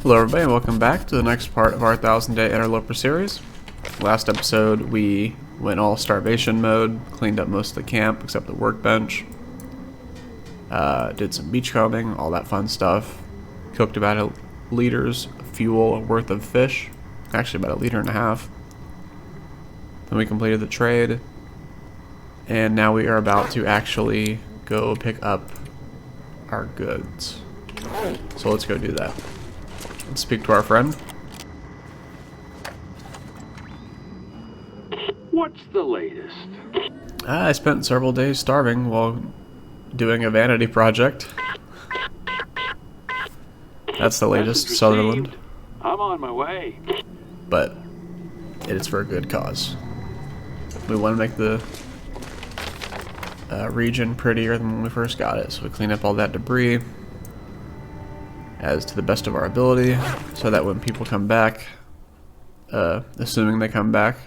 Hello everybody and welcome back to the next part of our 1000-day Interloper series. Last episode we went all starvation mode, cleaned up most of the camp except the workbench, did some beachcombing, all that fun stuff, cooked about a liter's fuel worth of fish, actually about 1.5 liters. Then we completed the trade, and now we are about to actually go pick up our goods. So let's go do that. Let's speak to our friend. What's the latest? I spent several days starving while doing a vanity project. That's the latest, Sutherland. I'm on my way. But it is for a good cause. We want to make the region prettier than when we first got it, so we clean up all that debris as to the best of our ability, so that when people come back, assuming they come back,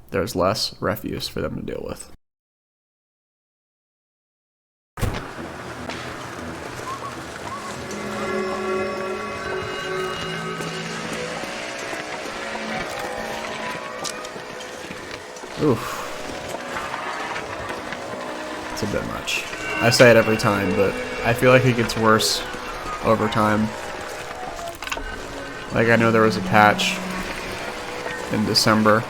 there's less refuse for them to deal with. Oof. It's a bit much. I say it every time, but I feel like it gets worse over time. Like, I know there was a patch in December.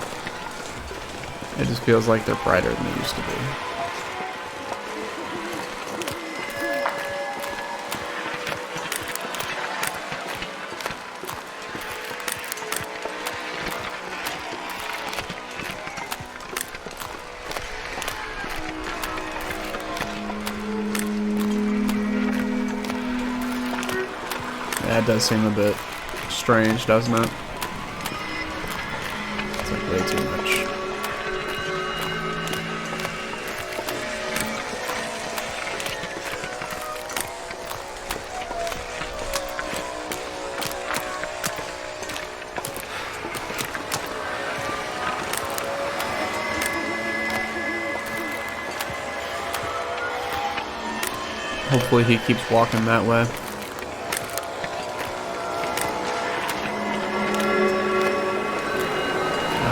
It just feels like they're brighter than they used to be. That does seem a bit strange, doesn't it? It's like way too much. Hopefully he keeps walking that way.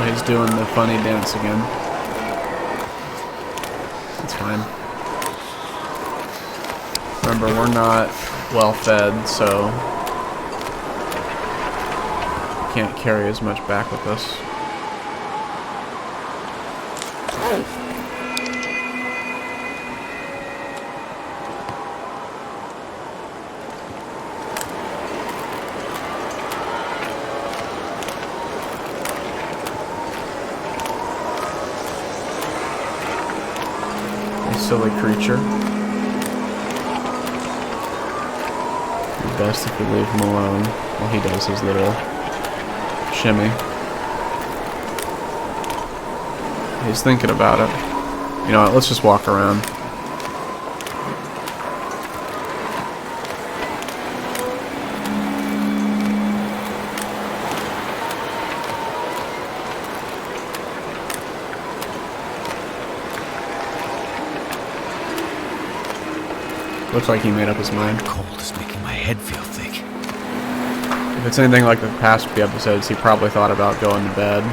He's doing the funny dance again. It's fine. Remember, we're not well fed, so can't carry as much back with us. Silly creature. Be best if we leave him alone while he does his little shimmy. He's thinking about it. You know what, let's just walk around. Looks like he made up his mind. Cold is making my head feel thick. If it's anything like the past few episodes, he probably thought about going to bed,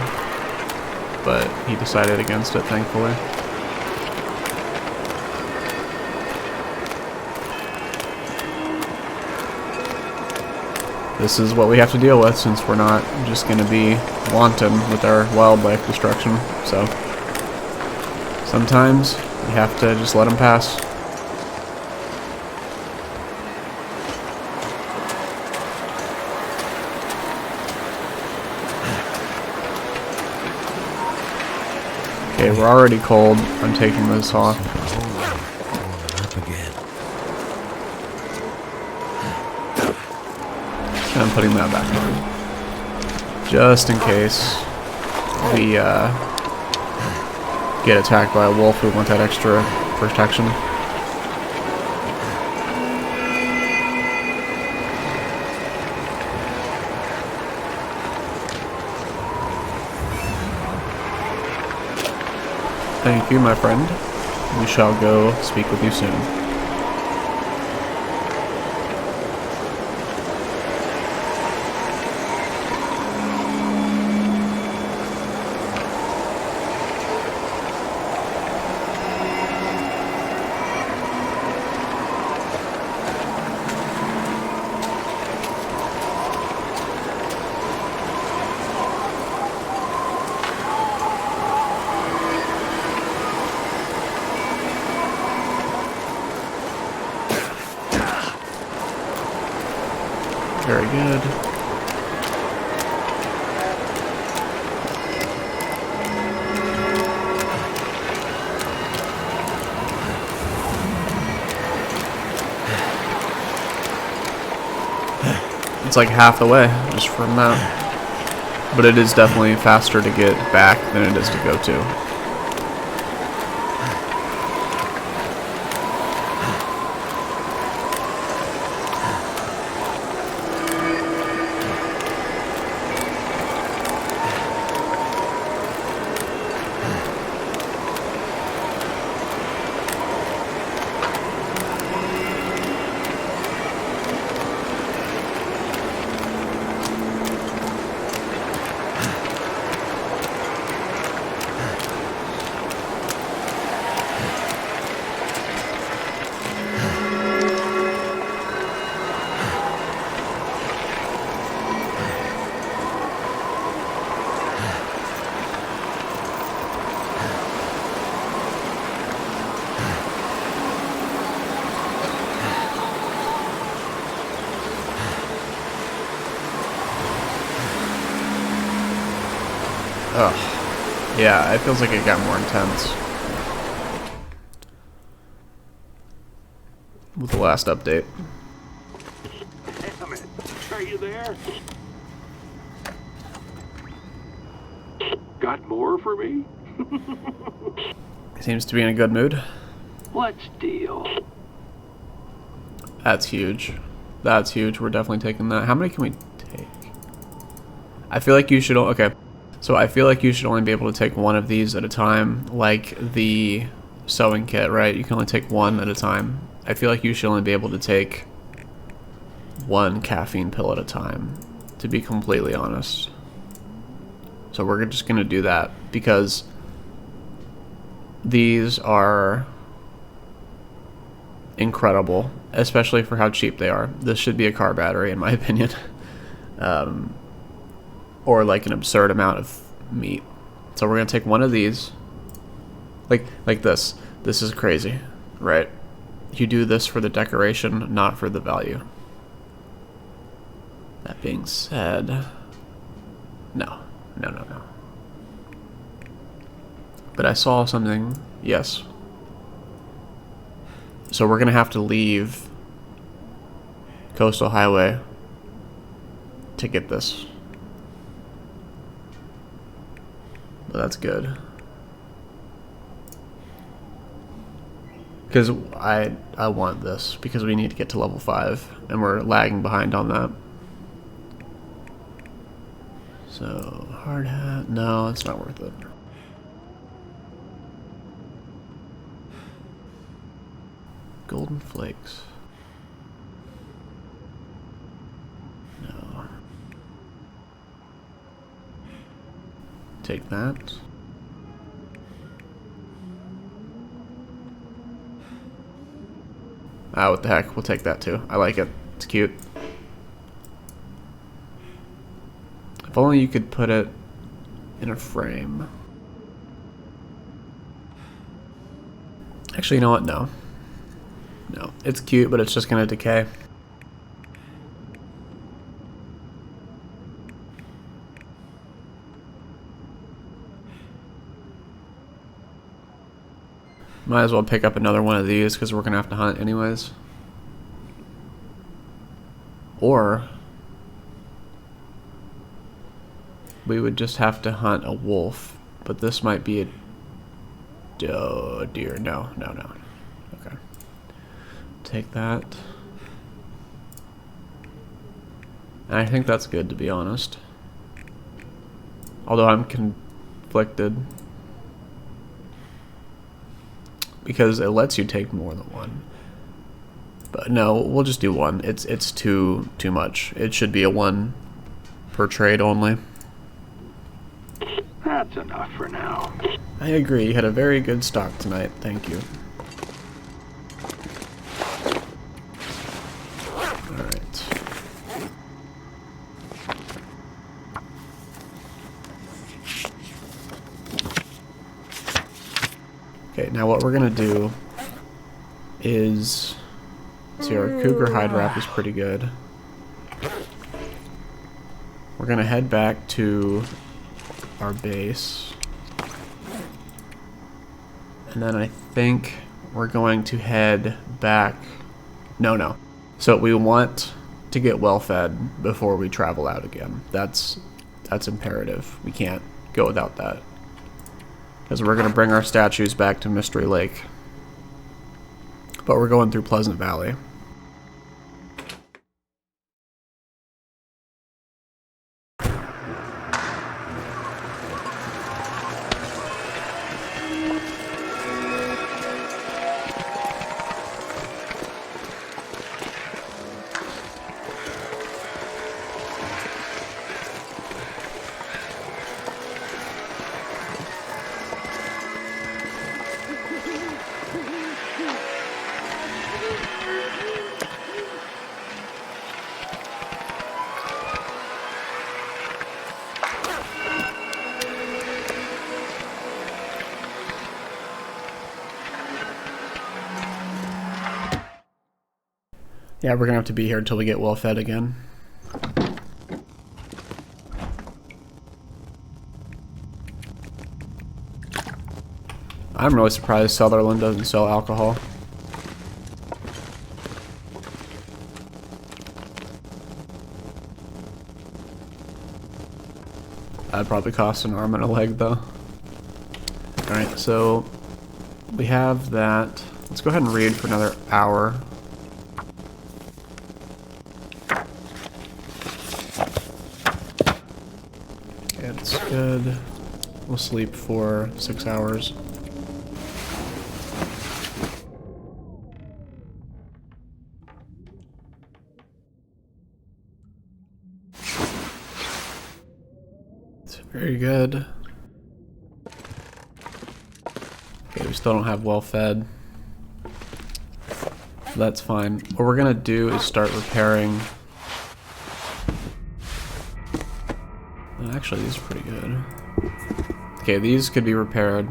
but he decided against it, thankfully. This is what we have to deal with since we're not just going to be wanton with our wildlife destruction, so sometimes you have to just let them pass. Okay, we're already cold. I'm taking this off. Up again. And I'm putting that back on. Just in case we get attacked by a wolf, we want that extra protection. Thank you, my friend. We shall go speak with you soon. Very good. It's like half the way, just from that. But it is definitely faster to get back than it is to go to. Ugh. Yeah, it feels like it got more intense with the last update. Damn it. Are you there? Got more for me? Seems to be in a good mood. Let's deal. That's huge. That's huge. We're definitely taking that. How many can we take? I feel like you should... Okay. So I feel like you should only be able to take one of these at a time, like the sewing kit, right? You can only take one at a time. I feel like you should only be able to take one caffeine pill at a time, to be completely honest. So we're just going to do that because these are incredible, especially for how cheap they are. This should be a car battery, in my opinion. Or like an absurd amount of meat. So we're gonna take one of these, like this. This is crazy, right? You do this for the decoration, not for the value. That being said, no. But I saw something. Yes. So we're gonna have to leave Coastal Highway to get this. But that's good. Because I want this, because we need to get to level 5, and we're lagging behind on that. So, hard hat, no, it's not worth it. Golden flakes. No. Take that. Ah, what the heck, we'll take that too. I like it. It's cute. If only you could put it in a frame. Actually, you know what? No. No. It's cute, but it's just gonna decay. Might as well pick up another one of these because we're gonna have to hunt anyways. Or we would just have to hunt a wolf, but this might be a deer. No. Okay. Take that. And I think that's good, to be honest. Although I'm conflicted. Because it lets you take more than one. But no, we'll just do one. It's too much. It should be a one per trade only. That's enough for now. I agree. You had a very good stock tonight. Thank you. Alright. Okay, now what we're gonna do is... See, our cougar hide wrap is pretty good. We're gonna head back to our base. And then I think we're going to head back. No. So we want to get well fed before we travel out again. That's imperative. We can't go without that. Because we're going to bring our statues back to Mystery Lake. But we're going through Pleasant Valley. Yeah, we're gonna have to be here until we get well fed again. I'm really surprised Sutherland doesn't sell alcohol. That'd probably cost an arm and a leg though. Alright, so we have that. Let's go ahead and read for another hour. It's good. We'll sleep for 6 hours. It's very good. Okay, we still don't have well fed. That's fine. What we're gonna do is start repairing. Actually, these are pretty good. Okay, these could be repaired.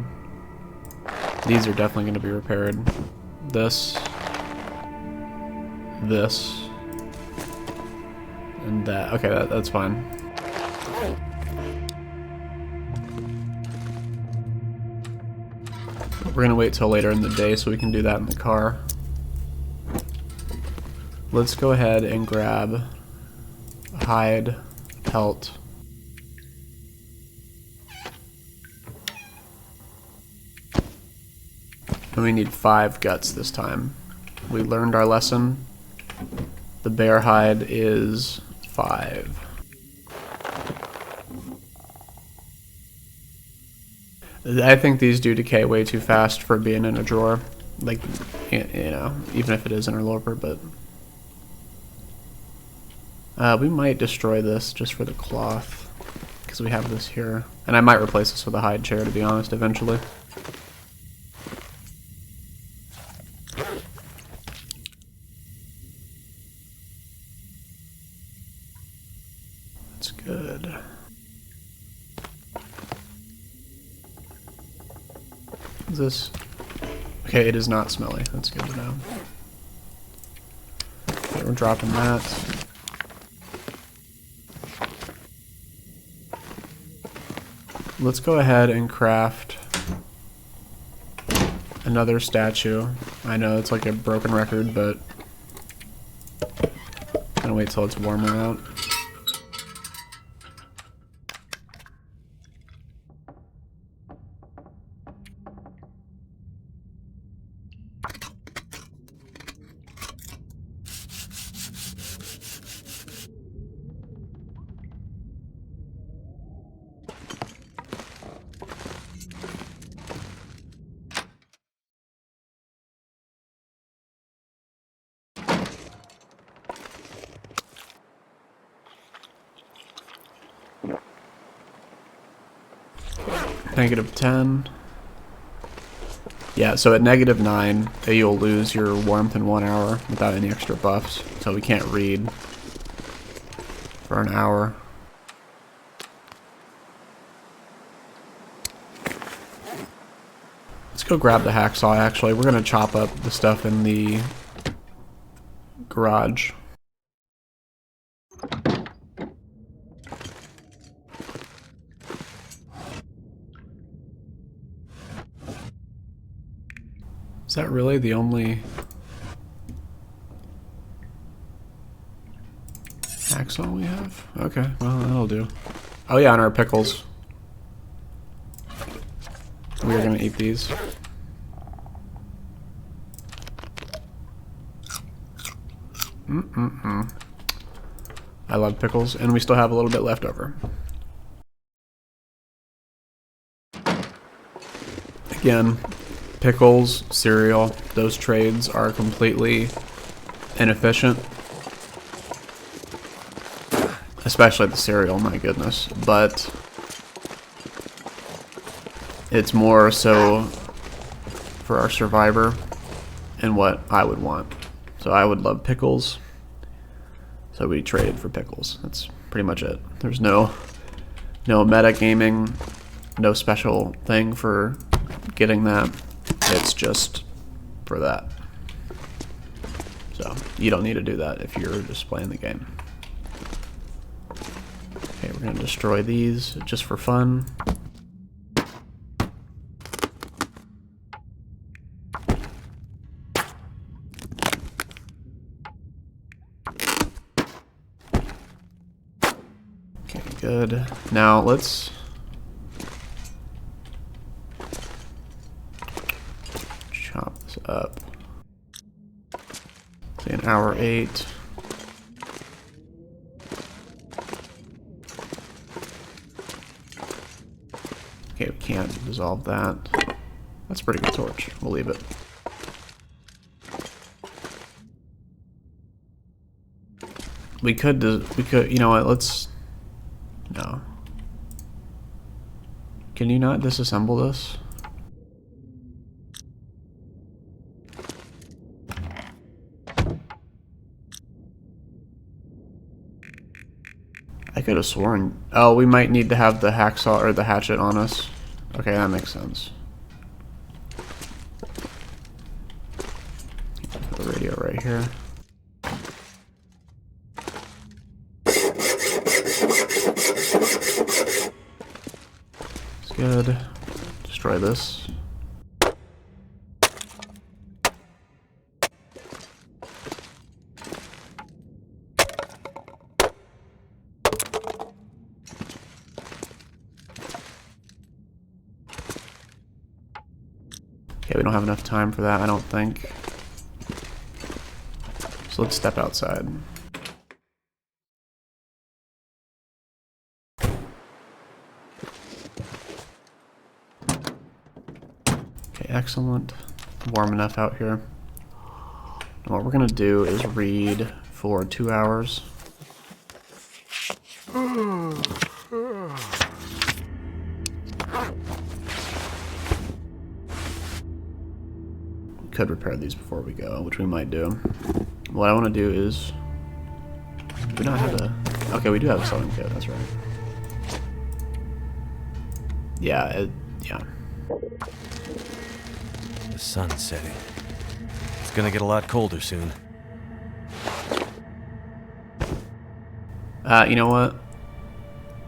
These are definitely going to be repaired. This. And that. Okay, that's fine. We're going to wait till later in the day so we can do that in the car. Let's go ahead and grab hide, pelt. And we need 5 guts this time. We learned our lesson. The bear hide is 5. I think these do decay way too fast for being in a drawer. Like, you know, even if it is Interloper, but... we might destroy this just for the cloth. Because we have this here. And I might replace this with a hide chair, to be honest, eventually. That's good. Is this... Okay, it is not smelly. That's good to know. Okay, we're dropping that. Let's go ahead and craft another statue. I know it's like a broken record, but I'm gonna wait till it's warmer out. -10. Yeah, so at -9, you'll lose your warmth in 1 hour without any extra buffs. So we can't read for an hour. Let's go grab the hacksaw, actually. We're going to chop up the stuff in the garage. Is that really the only hacksaw we have? Okay, well, that'll do. Oh yeah, and our pickles. We're gonna eat these. I love pickles, and we still have a little bit left over. Again, pickles, cereal, those trades are completely inefficient. Especially the cereal, my goodness. But it's more so for our survivor and what I would want. So I would love pickles. So we traded for pickles. That's pretty much it. There's no metagaming, no special thing for getting that. It's just for that. So you don't need to do that if you're just playing the game. Okay, we're gonna destroy these just for fun. Okay, good. Now let's chop this up. Say an hour 8. Okay, we can't dissolve that. That's a pretty good torch. We'll leave it. We could, you know what, let's, no. Can you not disassemble this? I could have sworn, oh, we might need to have the hacksaw or the hatchet on us. Okay, that makes sense. Put the radio right here. It's good. Destroy this. Okay, we don't have enough time for that, I don't think. So let's step outside. Okay, excellent. Warm enough out here. And what we're gonna do is read for 2 hours. Could repair these before we go, which we might do. What I want to do is, do we not have a, okay, we do have a sewing kit, that's right. Yeah, yeah. The sun's setting. It's gonna get a lot colder soon. You know what?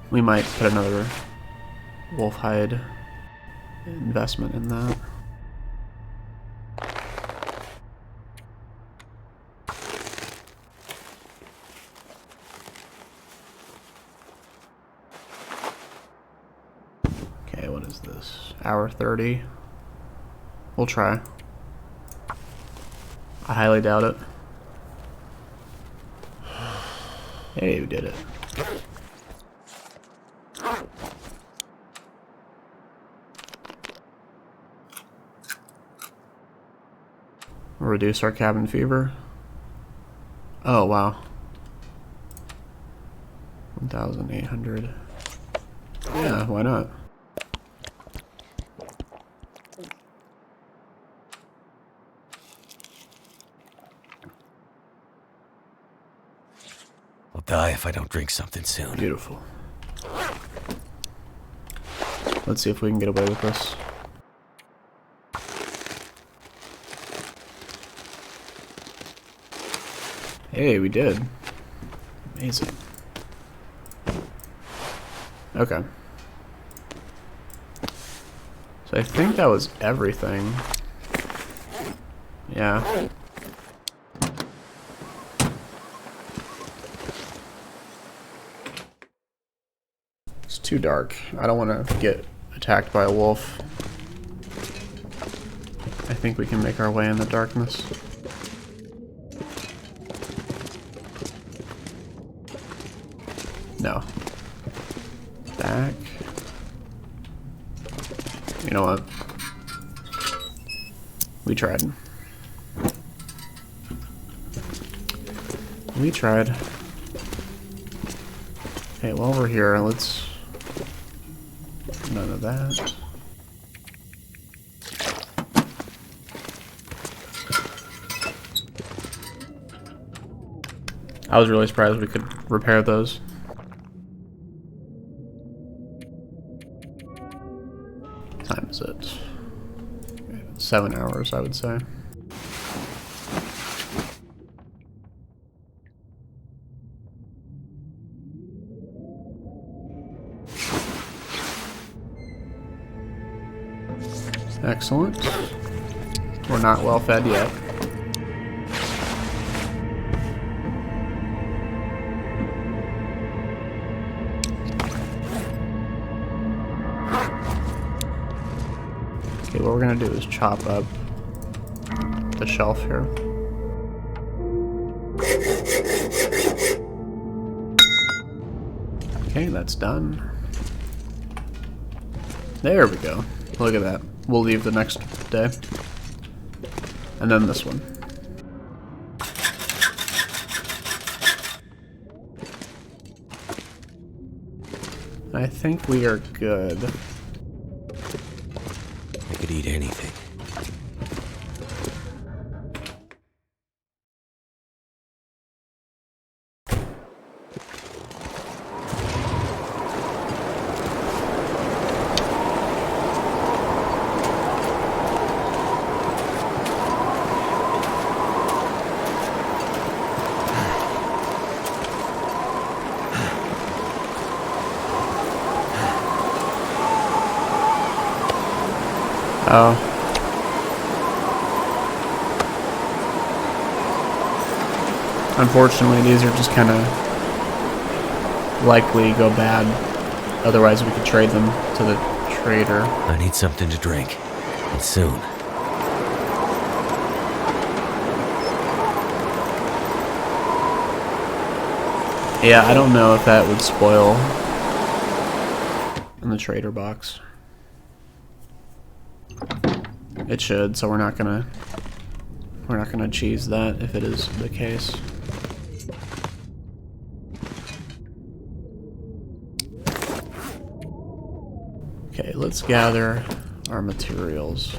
We might put another wolf hide investment in that. Okay, what is this? Hour 30. We'll try. I highly doubt it. Hey, we did it. Reduce our cabin fever. Oh, wow. 1,800. Yeah, why not? I'll die if I don't drink something soon. Beautiful. Let's see if we can get away with this. Hey, we did. Amazing. Okay. So I think that was everything. Yeah. It's too dark. I don't want to get attacked by a wolf. I think we can make our way in the darkness. No. Back. You know what? We tried. We tried. Okay, while we're here, let's... None of that. I was really surprised we could repair those. What time is it? 7 hours, I would say. Excellent. We're not well fed yet. Okay, what we're gonna do is chop up the shelf here. Okay, that's done. There we go. Look at that. We'll leave the next day. And then this one. I think we are good. I could eat anything. Oh. Unfortunately, these are just kind of likely go bad. Otherwise, we could trade them to the trader. I need something to drink. And soon. Yeah, I don't know if that would spoil in the trader box. It should, so we're not gonna cheese that if it is the case. Okay, let's gather our materials.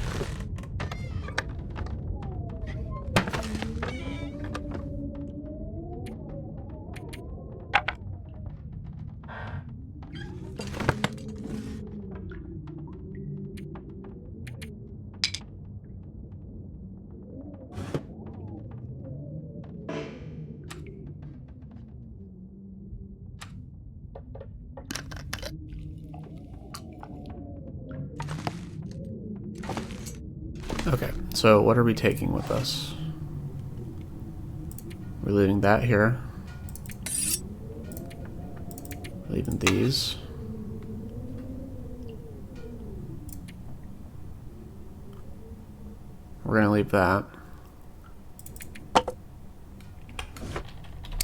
Okay, so what are we taking with us? We're leaving that here. Leaving these. We're gonna leave that.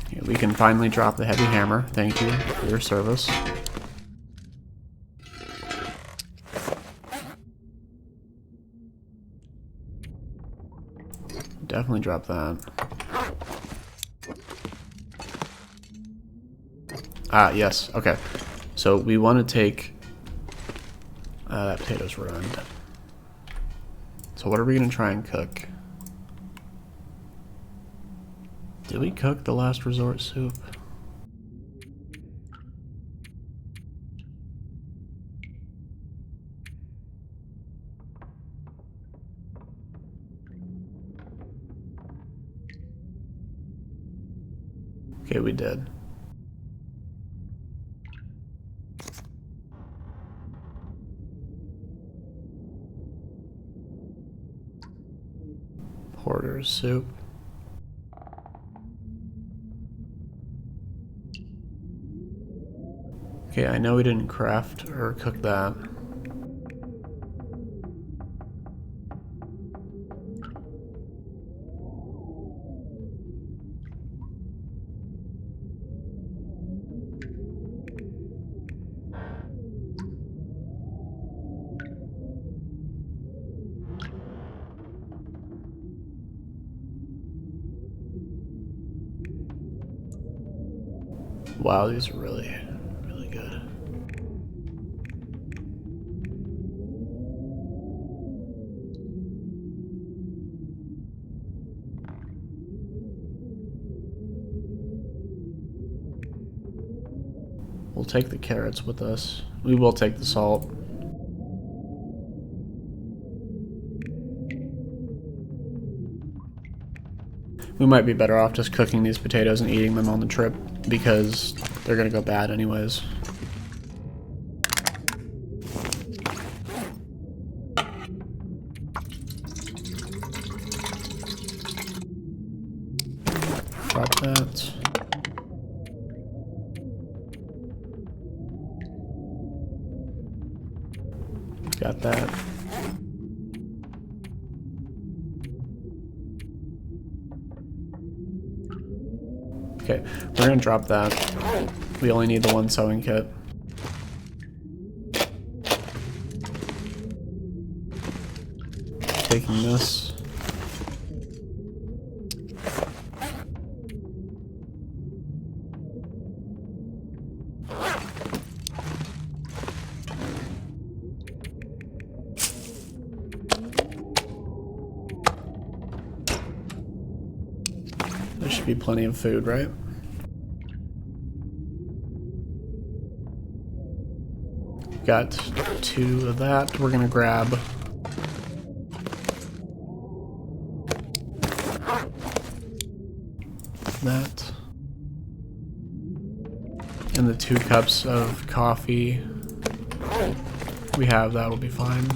Okay, we can finally drop the heavy hammer. Thank you for your service. Definitely drop that. Ah, yes. Okay. So we want to take... that potato's ruined. So what are we going to try and cook? Did we cook the last resort soup? Okay, we did. Poor Order soup. Okay, I know we didn't craft or cook that. Wow, these are really, really good. We'll take the carrots with us. We will take the salt. We might be better off just cooking these potatoes and eating them on the trip because they're gonna go bad anyways. Drop that. Got that. Okay, we're gonna drop that. We only need the one sewing kit. Taking this. There should be plenty of food, right? Got 2 of that. We're gonna grab that. And the 2 cups of coffee we have, that'll be fine.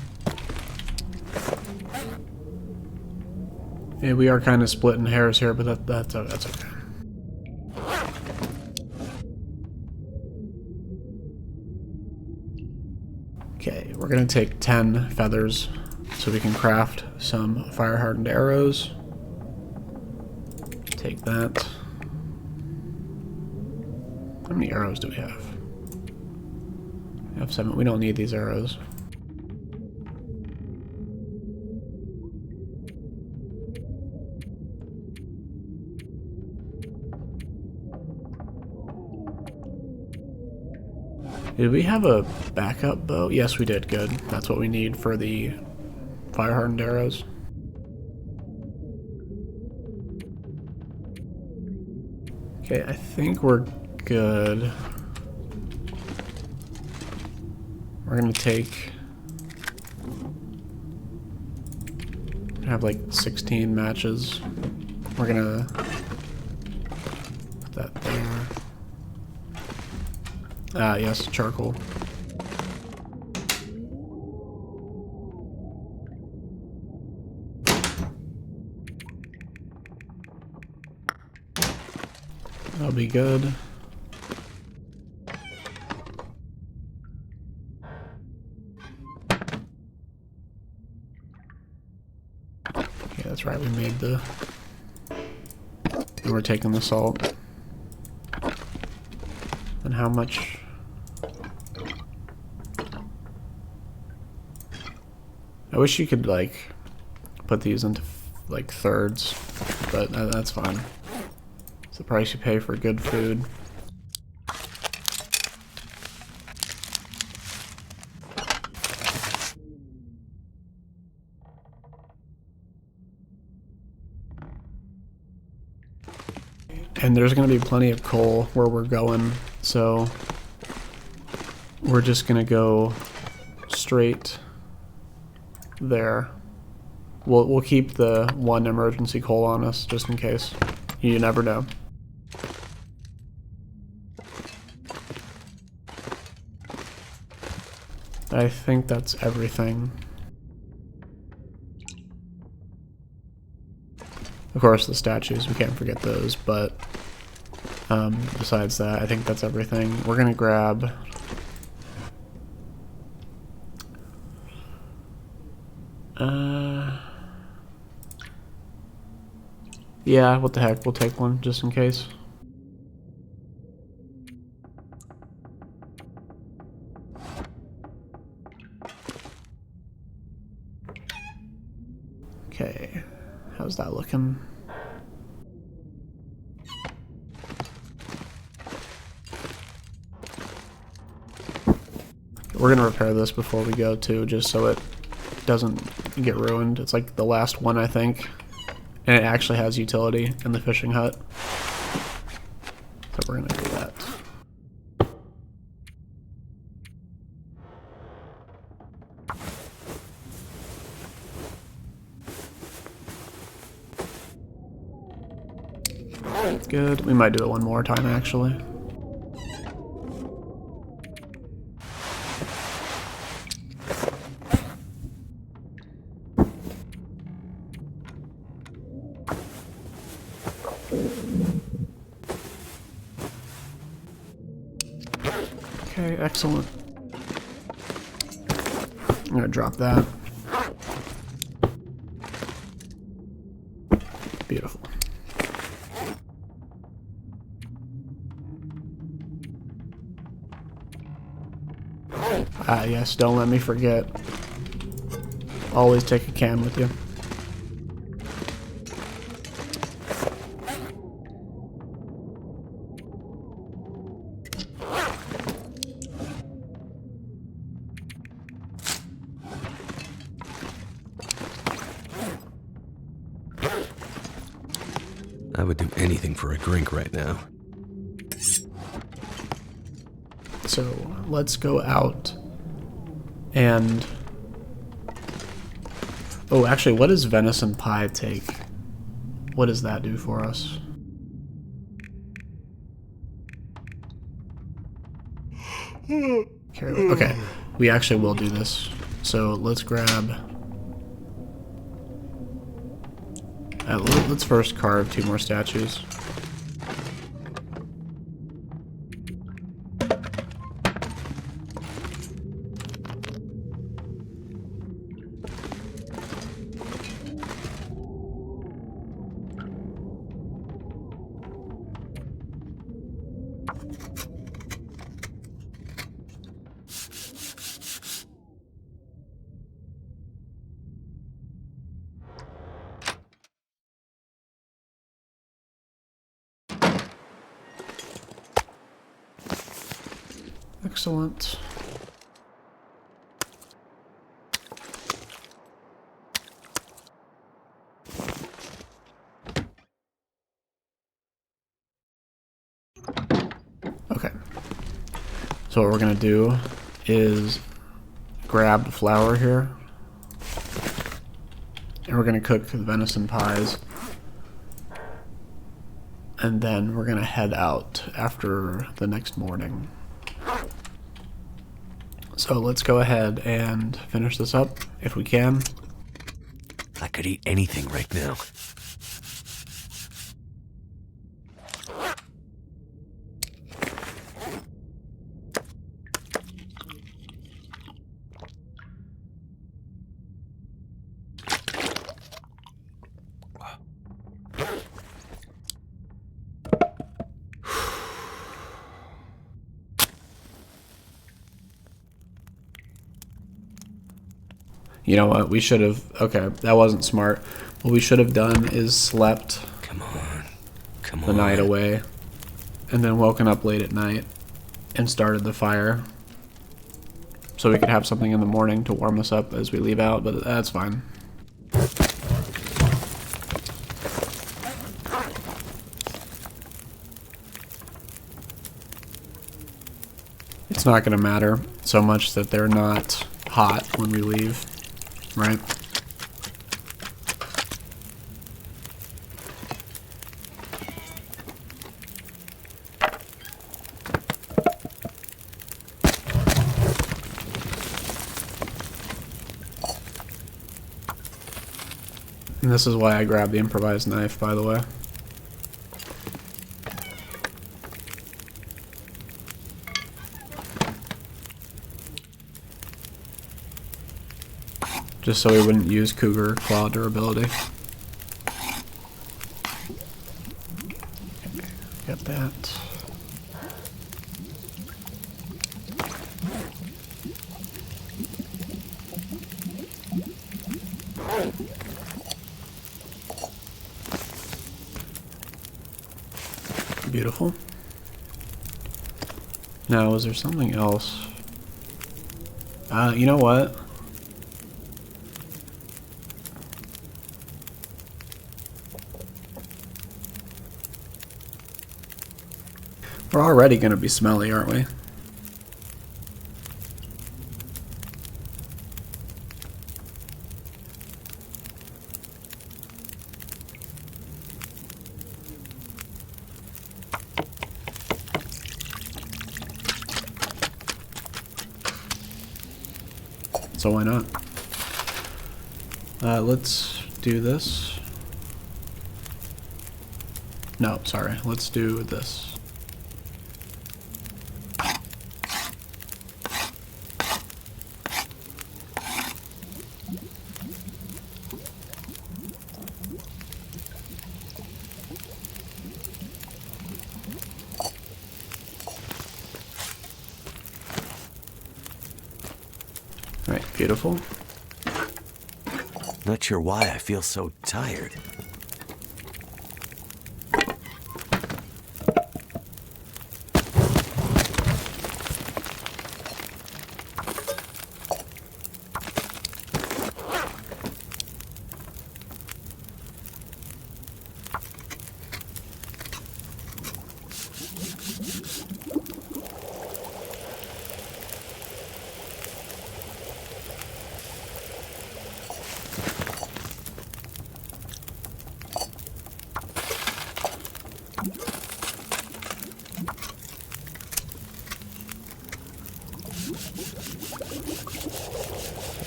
Yeah, we are kind of splitting hairs here, but that's okay. Okay, we're gonna take 10 feathers so we can craft some fire-hardened arrows. Take that. How many arrows do we have? We have 7. We don't need these arrows. Did we have a backup bow? Yes, we did. Good. That's what we need for the fire-hardened arrows. Okay, I think we're good. We're gonna take... I have like 16 matches. We're gonna put that there. Ah, yes, charcoal. That'll be good. Okay, that's right, we made the... And we're taking the salt. And how much... I wish you could, like, put these into, like, thirds, but that's fine. It's the price you pay for good food. And there's going to be plenty of coal where we're going, so we're just going to go straight there. We'll keep the 1 emergency coal on us just in case. You never know. I think that's everything. Of course, the statues, we can't forget those, but besides that, I think that's everything. We're gonna grab... yeah, what the heck, we'll take one just in case. Okay, how's that looking? We're gonna repair this before we go too, just so it doesn't get ruined. It's like the last one, I think, and it actually has utility in the fishing hut. So we're gonna do that. Good. We might do it one more time, actually. Okay, excellent. I'm gonna drop that. Beautiful. Ah, yes, don't let me forget. Always take a can with you. I would do anything for a drink right now. So let's go out and... oh, actually, what does venison pie take? What does that do for us? Okay, we actually will do this. So let's grab... let's first carve 2 more statues. Excellent. Okay. So what we're gonna do is grab the flour here, and we're gonna cook the venison pies, and then we're gonna head out after the next morning. So let's go ahead and finish this up if we can. I could eat anything right now. You know what? We should have... okay, that wasn't smart. What we should have done is slept Come on. Come on. the night away, and then woken up late at night and started the fire. So we could have something in the morning to warm us up as we leave out, but that's fine. It's not going to matter so much that they're not hot when we leave, right? And this is why I grabbed the improvised knife, by the way. Just so we wouldn't use cougar claw durability. Get that. Beautiful. Now, is there something else? You know what? We're already going to be smelly, aren't we? So why not? Let's do this. No, sorry. Let's do this. Alright, beautiful. Not sure why I feel so tired.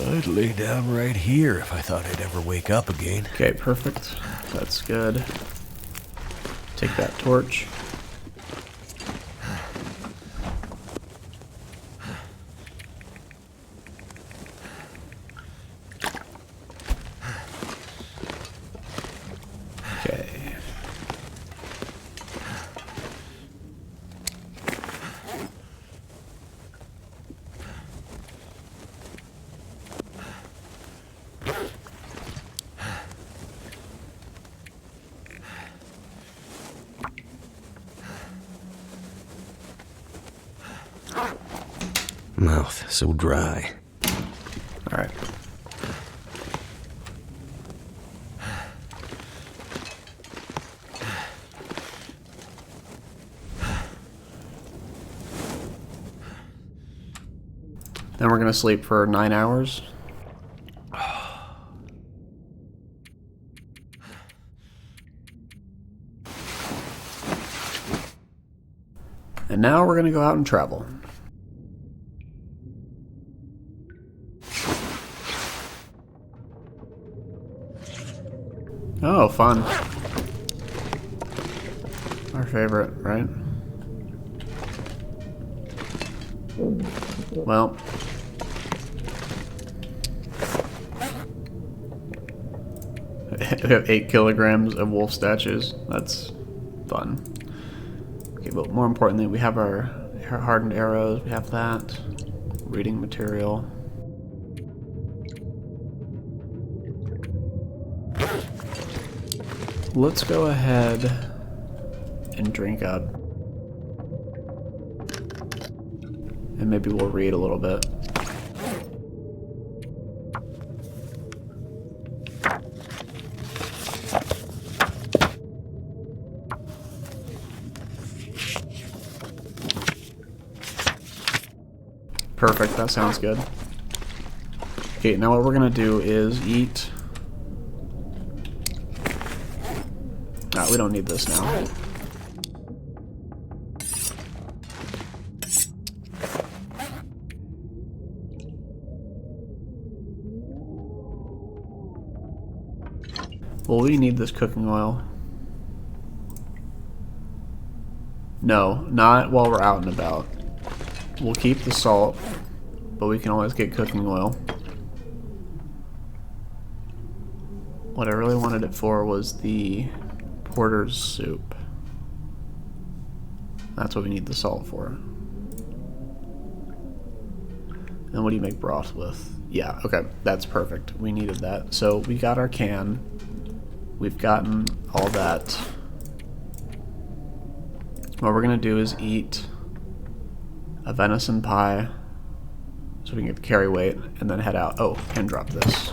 I'd lay down right here if I thought I'd ever wake up again. Okay, perfect. That's good. Take that torch. Okay. Mouth so dry. All right. Then we're gonna sleep for 9 hours. And now we're gonna go out and travel. Oh, fun. Our favorite, right? Well. We have 8 kilograms of wolf statues. That's fun. Okay, but more importantly, we have our hardened arrows. We have that. Reading material. Let's go ahead and drink up. And maybe we'll read a little bit. Perfect, that sounds good. Okay, now what we're gonna do is eat. We don't need this now. Will we need this cooking oil? No, not while we're out and about. We'll keep the salt, but we can always get cooking oil. What I really wanted it for was the porter's soup. That's what we need the salt for. And what do you make broth with? Yeah, okay, that's perfect. We needed that. So we got our can. We've gotten all that. What we're gonna do is eat a venison pie so we can get the carry weight and then head out. Oh, and drop this.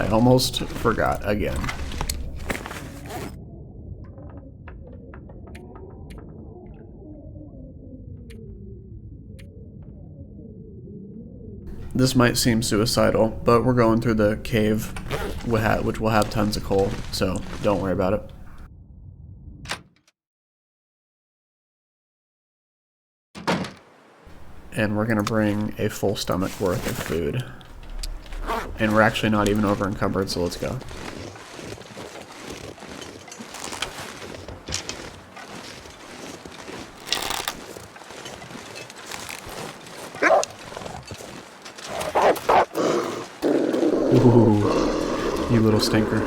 I almost forgot again. This might seem suicidal, but we're going through the cave, which will have tons of coal, so don't worry about it. And we're gonna bring a full stomach worth of food. And we're actually not even over encumbered, so let's go. Ooh, you little stinker.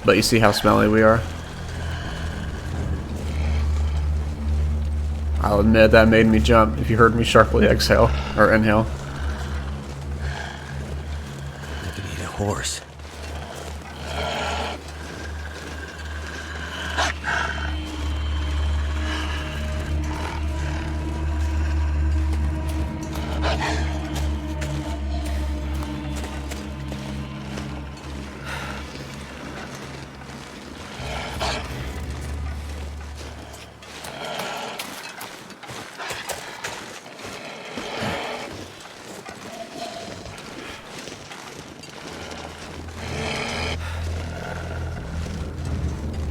But you see how smelly we are? I'll admit that made me jump if you heard me sharply exhale, or inhale. I could eat a horse.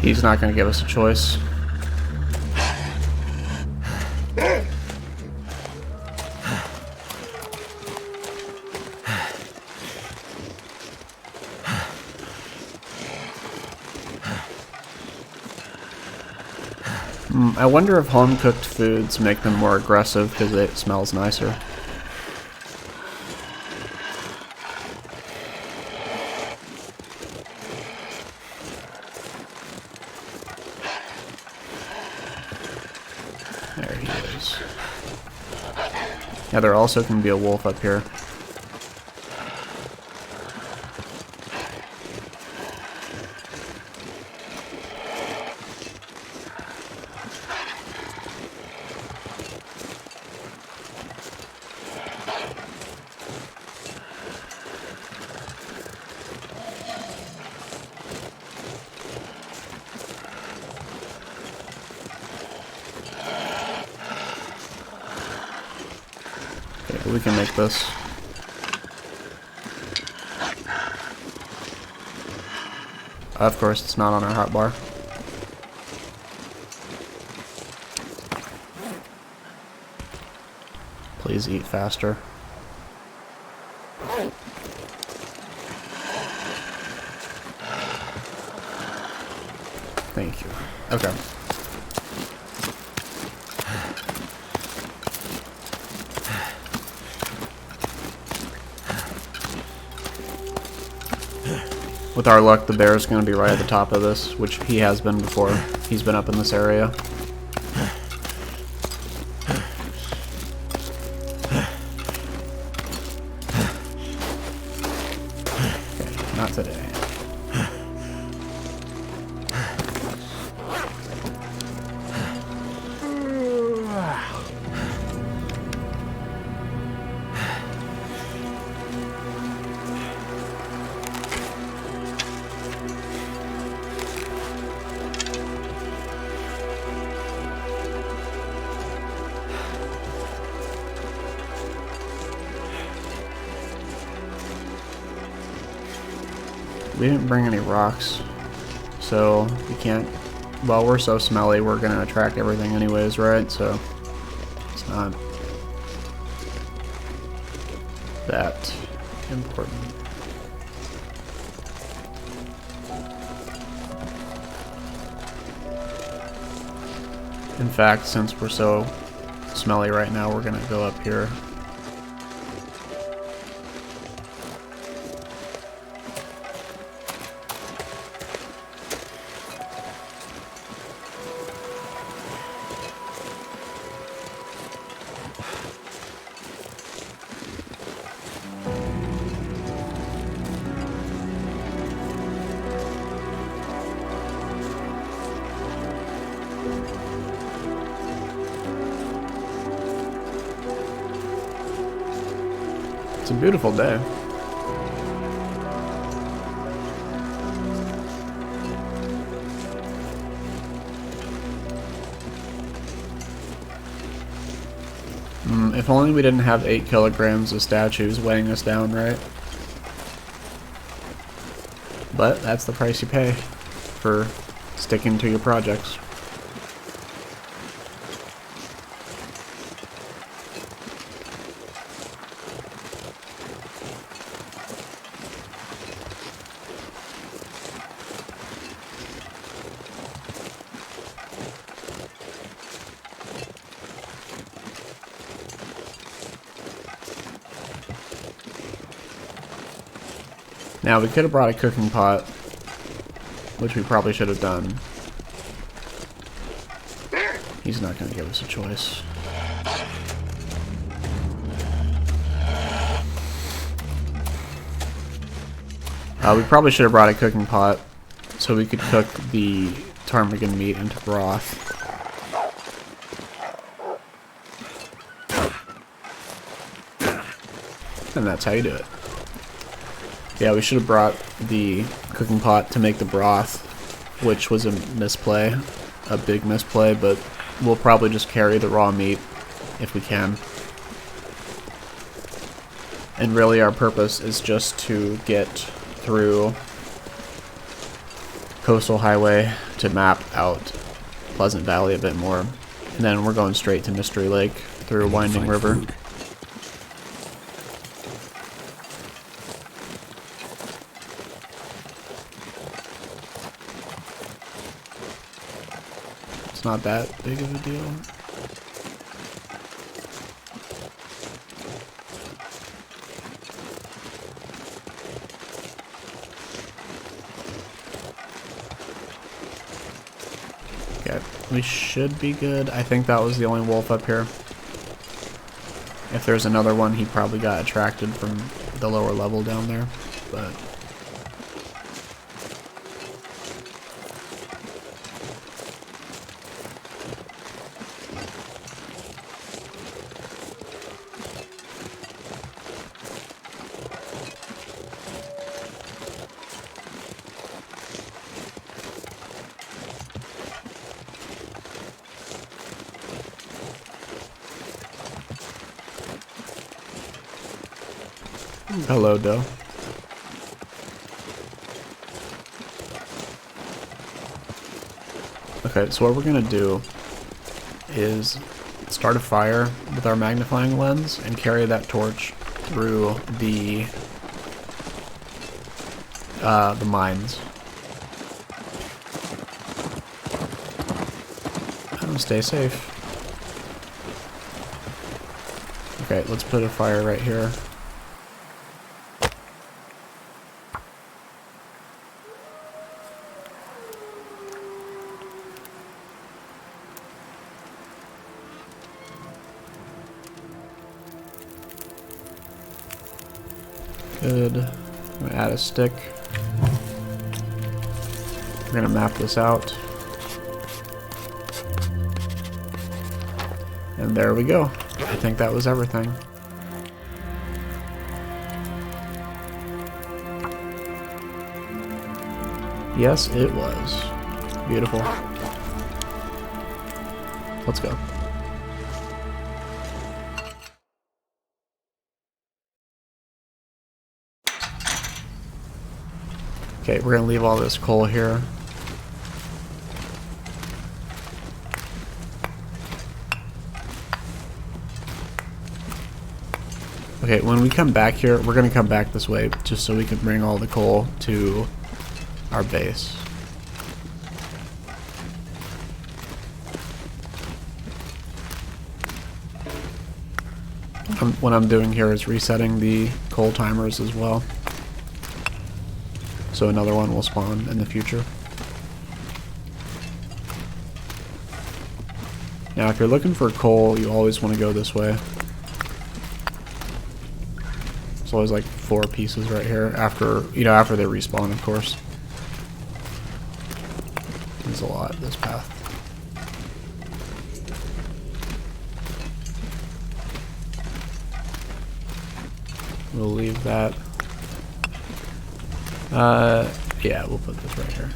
He's not going to give us a choice. I wonder if home-cooked foods make them more aggressive because it smells nicer. There he is. Yeah, there also can be a wolf up here. Okay, we can make this. Of course, it's not on our hotbar. Please eat faster. Thank you. Okay. With our luck, the bear is going to be right at the top of this, which he has been before. He's been up in this area. Okay, not today. We didn't bring any rocks, so we can't. Well, we're so smelly, we're gonna attract everything anyways, right? So it's not that important. In fact, since we're so smelly right now, we're gonna go up here. It's a beautiful day. If only we didn't have 8 kilograms of statues weighing us down, right? But that's the price you pay for sticking to your projects. Now, we could have brought a cooking pot, which we probably should have done. He's not going to give us a choice. We probably should have brought a cooking pot so we could cook the ptarmigan meat into broth. And that's how you do it. Yeah, we should have brought the cooking pot to make the broth, which was a misplay, a big misplay, but we'll probably just carry the raw meat if we can. And really our purpose is just to get through Coastal Highway to map out Pleasant Valley a bit more. And then we're going straight to Mystery Lake through Winding River. Food. It's not that big of a deal. Okay, we should be good. I think that was the only wolf up here. If there's another one, he probably got attracted from the lower level down there, but... Hello, Doe. Okay, so what we're gonna do is start a fire with our magnifying lens and carry that torch through the mines. And stay safe. Okay, let's put a fire right here. Good. I'm gonna add a stick. We're gonna map this out. And there we go. I think that was everything. Yes, it was. Beautiful. Let's go. Okay, we're gonna leave all this coal here. Okay, when we come back here, we're gonna come back this way just so we can bring all the coal to our base. What I'm doing here is resetting the coal timers as well, so another one will spawn in the future. Now, if you're looking for coal, you always want to go this way. There's always like 4 pieces right here after, you know, after they respawn, of course. There's a lot this path. We'll leave that. Yeah, we'll put this right here.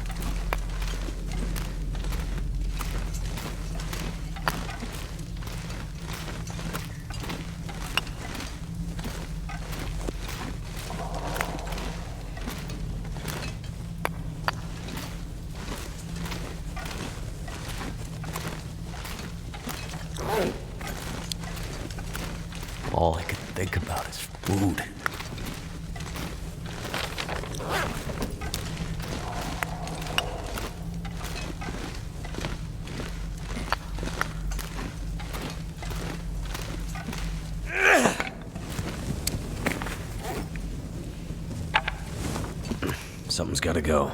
All I could think about is food. Something's gotta go.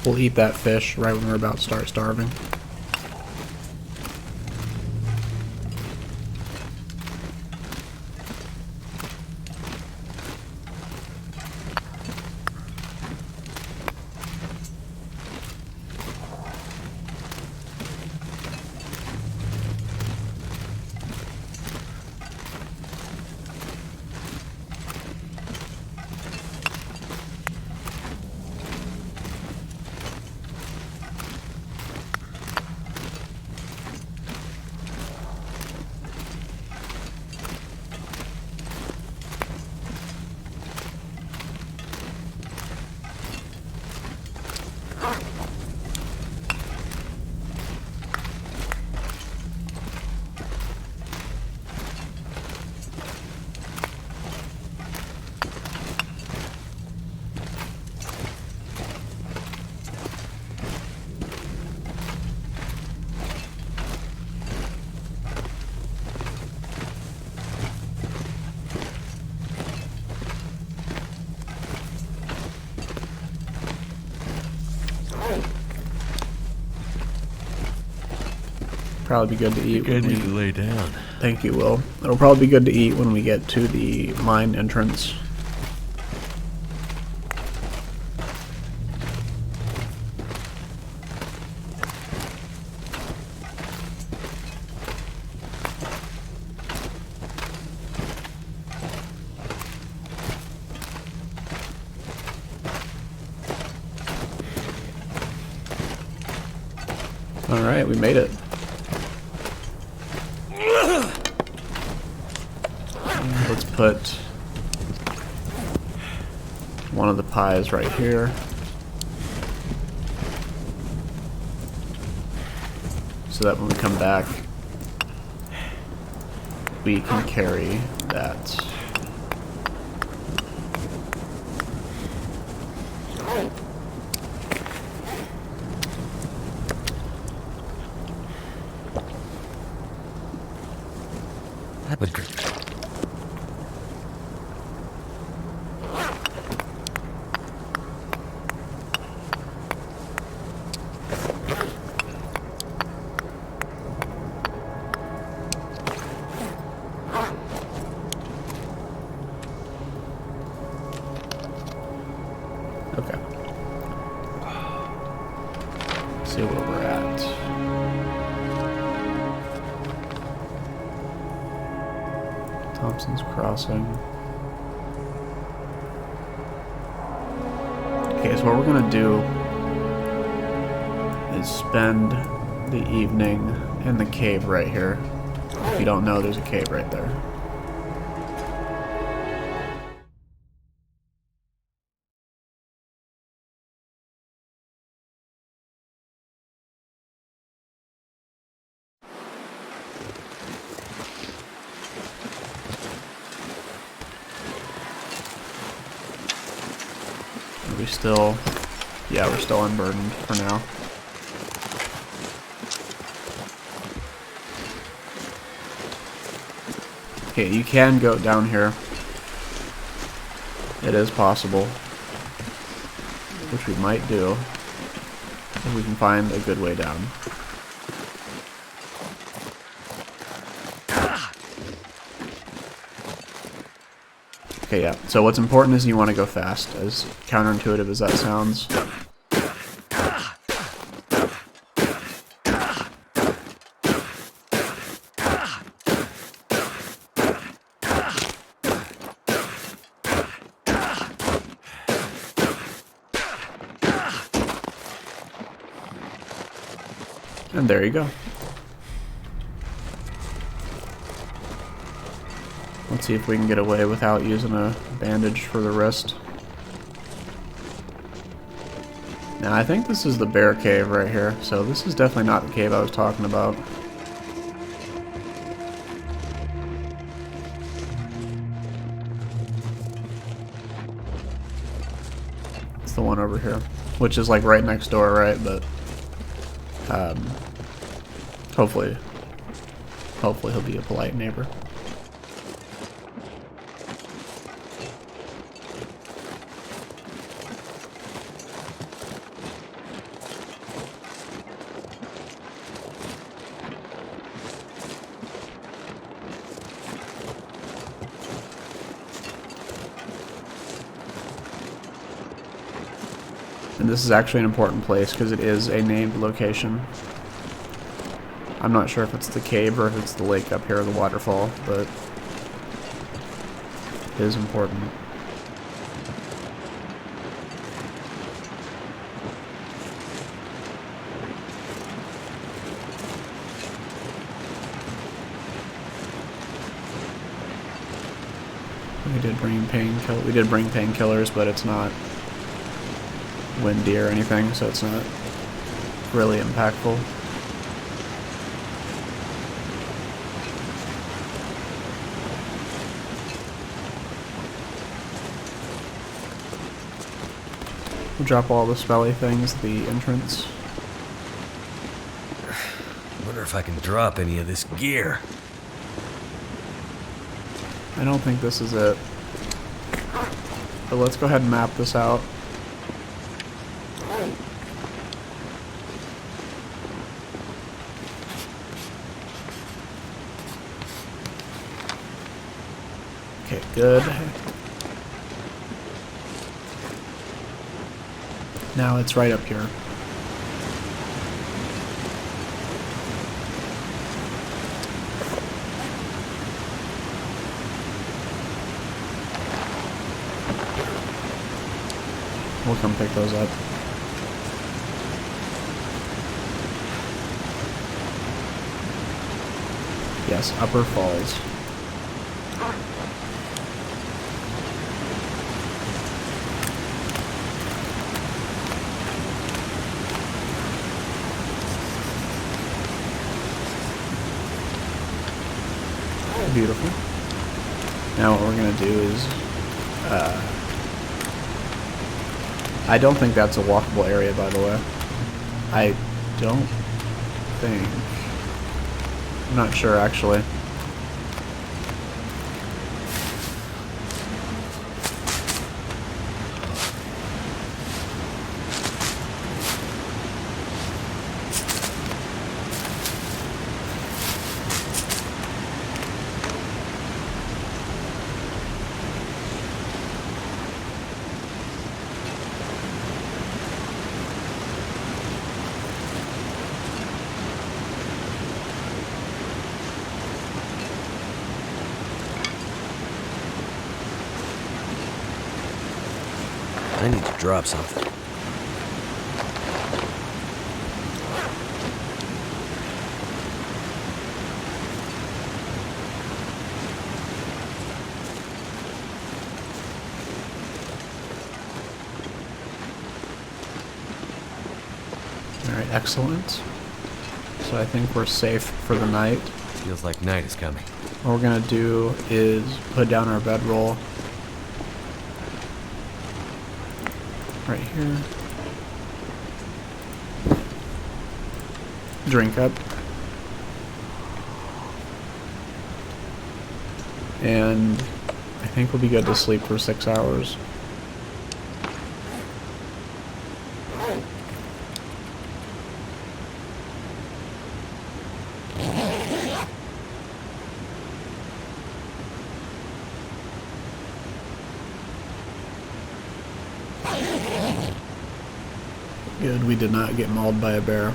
We'll eat that fish right when we're about to start starving. Probably be good to eat. I need to lay down. Thank you, Will. It'll probably be good to eat when we get to the mine entrance. Alright, we made it. Let's put one of the pies right here. So that when we come back, we can carry that. Have a drink. Okay. Let's see where we're at. Thompson's Crossing. Okay, so what we're gonna do is spend the evening in the cave right here. If you don't know, there's a cave right there. we still... Yeah, we're still unburdened for now. Okay, you can go down here. It is possible. Which we might do. If we can find a good way down. Okay, yeah. So what's important is you want to go fast, as counterintuitive as that sounds. And there you go. Let's see if we can get away without using a bandage for the wrist. Now, I think this is the bear cave right here, so this is definitely not the cave I was talking about. It's the one over here, which is like right next door, right? But hopefully he'll be a polite neighbor. And this is actually an important place because it is a named location. I'm not sure if it's the cave or if it's the lake up here or the waterfall, but it is important. We did bring painkillers, but it's not windy or anything, so it's not really impactful. We'll drop all the smelly things, the entrance. Wonder if I can drop any of this gear. I don't think this is it. But let's go ahead and map this out. Okay, good. Now it's right up here. We'll come pick those up. Yes, Upper Falls. Beautiful. Now what we're gonna do is, I don't think that's a walkable area, by the way. I don't think. I'm not sure, actually. I need to drop something. Alright, excellent. So I think we're safe for the night. Feels like night is coming. What we're gonna do is put down our bedroll. right here. Drink up. And I think we'll be good to sleep for 6 hours. Good, we did not get mauled by a bear.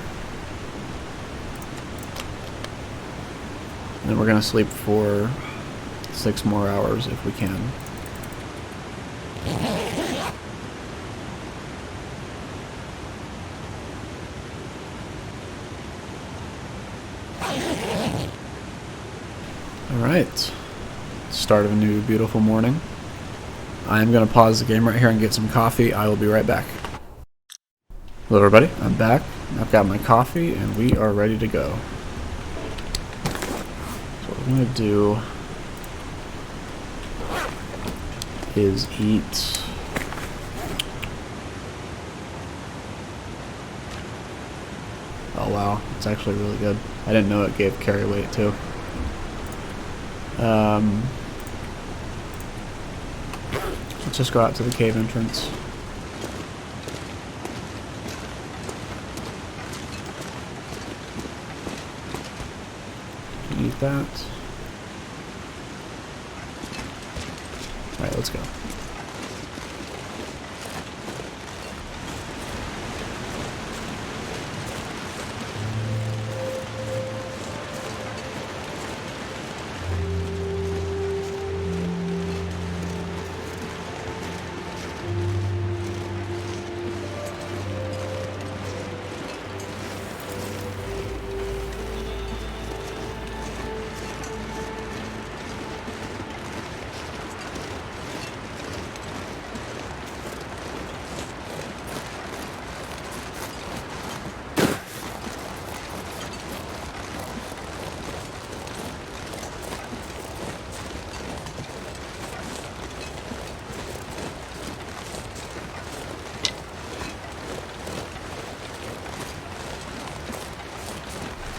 And then we're gonna sleep for 6 more hours if we can. Alright. Start of a new beautiful morning. I am going to pause the game right here and get some coffee. I will be right back. Hello everybody, I'm back. I've got my coffee and we are ready to go. So what we're going to do is eat oh wow, it's actually really good. I didn't know it gave carry weight too. Let's just go out to the cave entrance. Eat that. Alright, let's go.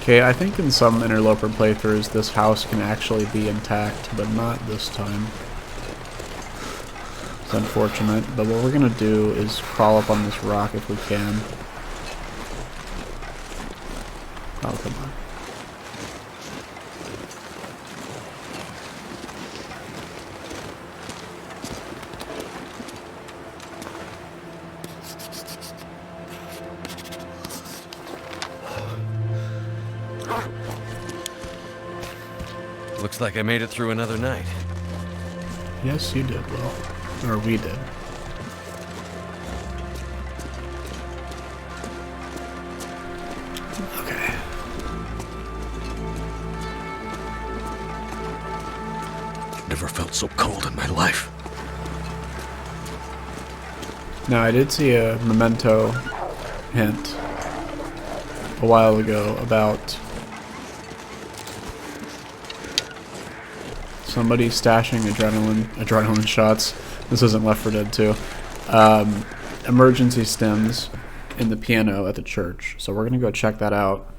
Okay, I think in some Interloper playthroughs this house can actually be intact, but not this time. It's unfortunate, but what we're gonna do is crawl up on this rock if we can. Oh, come on. Looks like I made it through another night. Yes, you did, Will. Or we did. Okay. Never felt so cold in my life. Now, I did see a memento hint a while ago about somebody stashing adrenaline shots. This isn't Left 4 Dead 2. Emergency stems in the piano at the church. So we're gonna go check that out.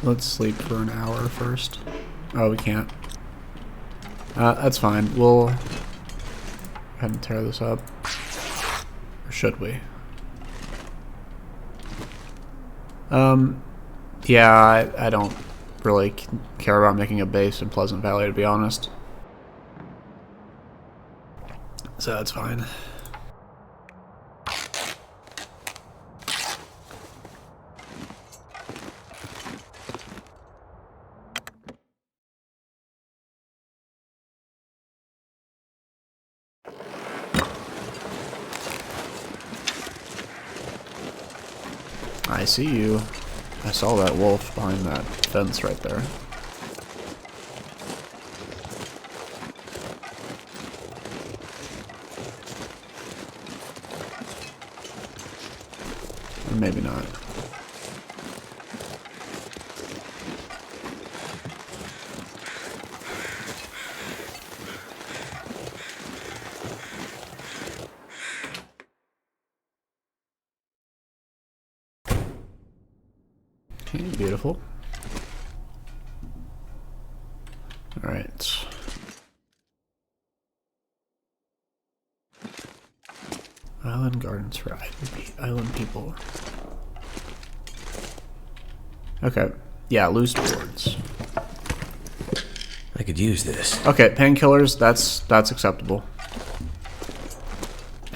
Let's sleep for an hour first. Oh, we can't. That's fine. We'll go ahead and tear this up. Or should we? Yeah, I don't really care about making a base in Pleasant Valley, to be honest. So that's fine. I see you. I saw that wolf behind that fence right there. Or maybe not. Okay, beautiful. Alright. Island gardens for island people. Okay. Yeah, loose boards. I could use this. Okay, painkillers, that's acceptable.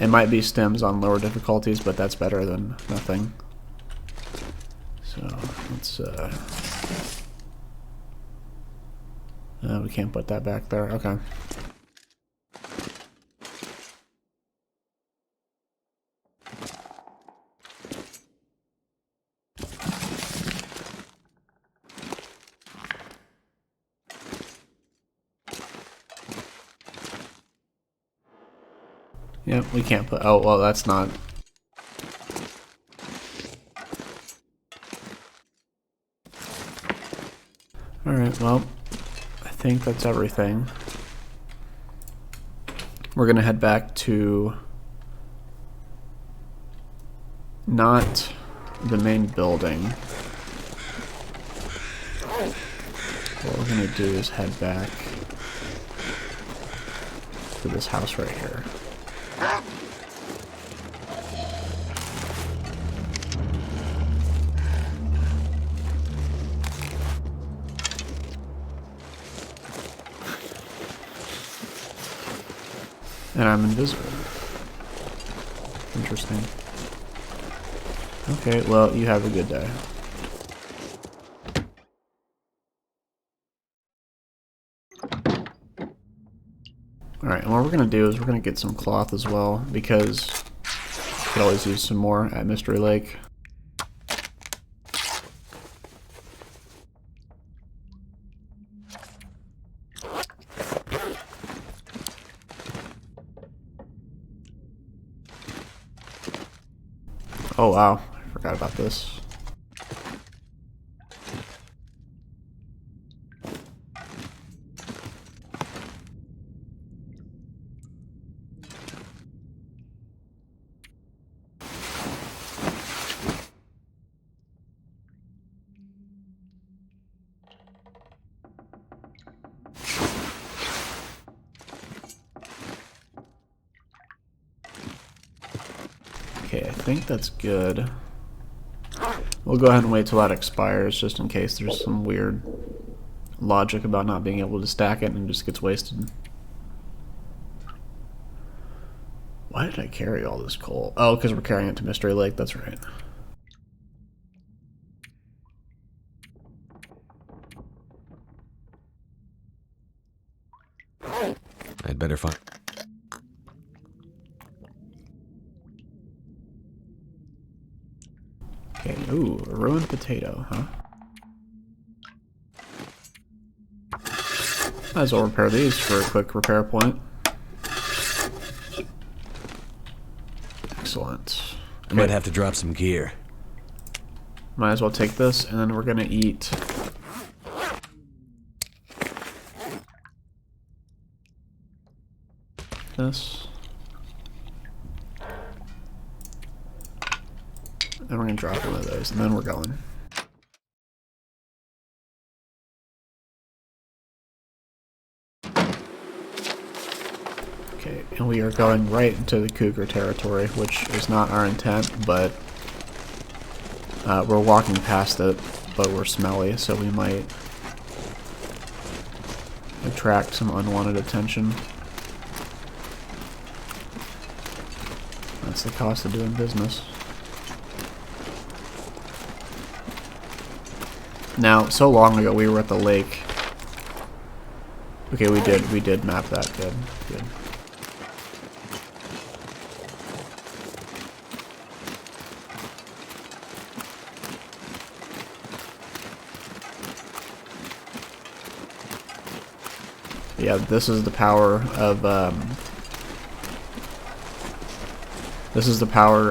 It might be stems on lower difficulties, but that's better than nothing. So, let's, we can't put that back there. Okay. Yep, we can't put... Oh, well, that's not... Alright, well, I think that's everything. We're gonna head back to... not the main building. What we're gonna do is head back to this house right here. And I'm invisible. Interesting. Okay, well, you have a good day. Alright, and what we're going to do is we're going to get some cloth as well, because we could always use some more at Mystery Lake. Oh wow, I forgot about this. Okay, I think that's good. We'll go ahead and wait till that expires, just in case there's some weird logic about not being able to stack it and it just gets wasted. Why did I carry all this coal? Oh, because we're carrying it to Mystery Lake, that's right. I'd better find... Okay, ooh, a ruined potato, huh? Might as well repair these for a quick repair point. Excellent. I might have to drop some gear. Might as well take this, and then we're gonna eat this. Then we're gonna drop one of those, and then we're going. Okay, and we are going right into the cougar territory, which is not our intent, but we're walking past it, but we're smelly, so we might attract some unwanted attention. That's the cost of doing business. Now, so long ago we were at the lake. Okay, we did map that. Good, good. Yeah, this is the power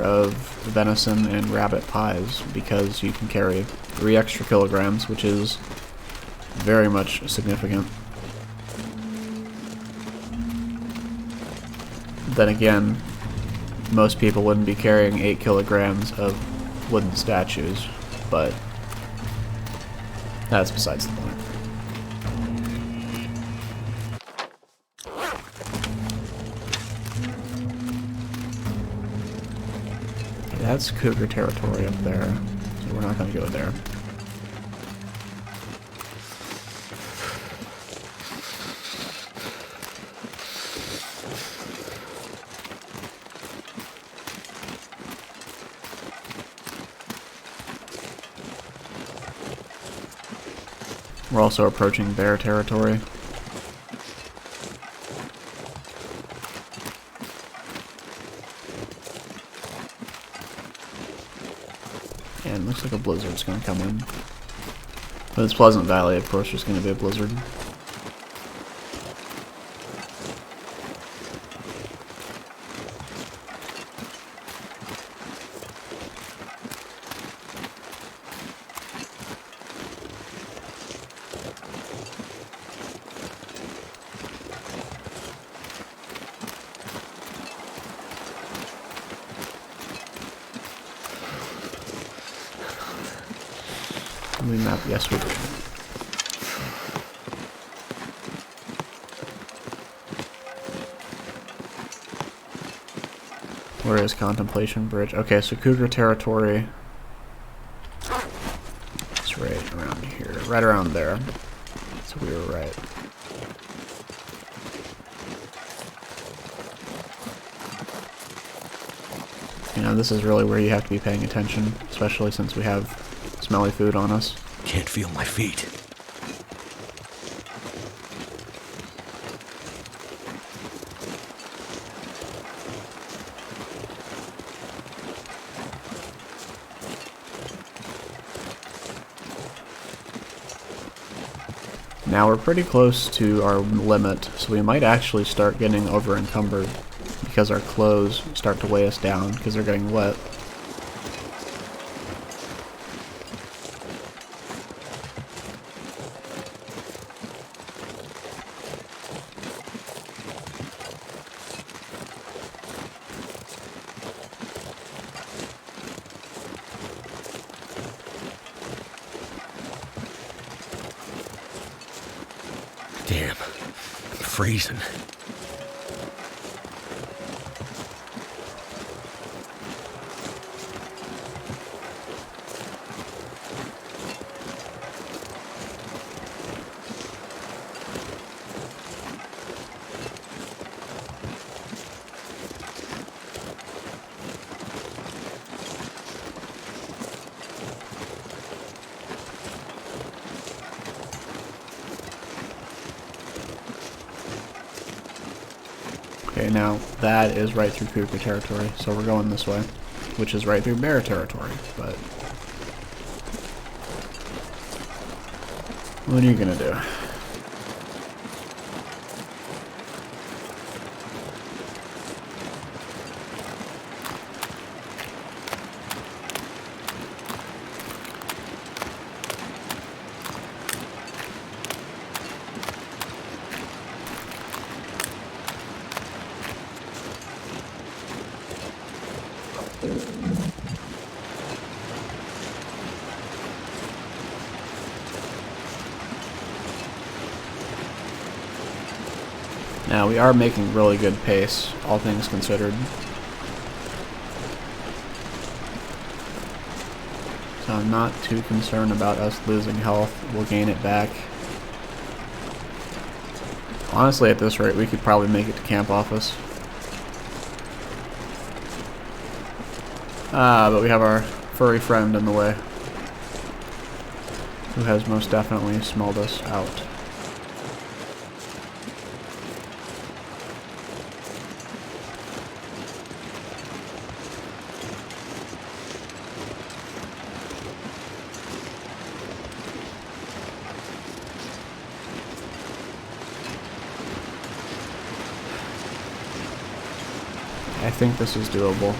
of venison and rabbit pies, because you can carry 3 extra kilograms, which is very much significant. Then again, most people wouldn't be carrying 8 kilograms of wooden statues, but That's besides the point. That's cougar territory up there, so we're not going to go there. We're also approaching bear territory. And looks like a blizzard's gonna come in. But it's Pleasant Valley, of course, there's gonna be a blizzard. We map, yes we do. Where is Contemplation Bridge? Okay, so cougar territory. It's right around here, right around there. So we were right. You know, this is really where you have to be paying attention, especially since we have smelly food on us. Can't feel my feet. Now we're pretty close to our limit, so we might actually start getting over encumbered because our clothes start to weigh us down because they're getting wet. Damn, I'm freezing. Okay, now that is right through cougar territory, so we're going this way, which is right through bear territory, but what are you gonna do? Now we are making really good pace, all things considered. So I'm not too concerned about us losing health. We'll gain it back. Honestly, at this rate, we could probably make it to camp office. But we have our furry friend in the way, who has most definitely smelled us out. I think this is doable.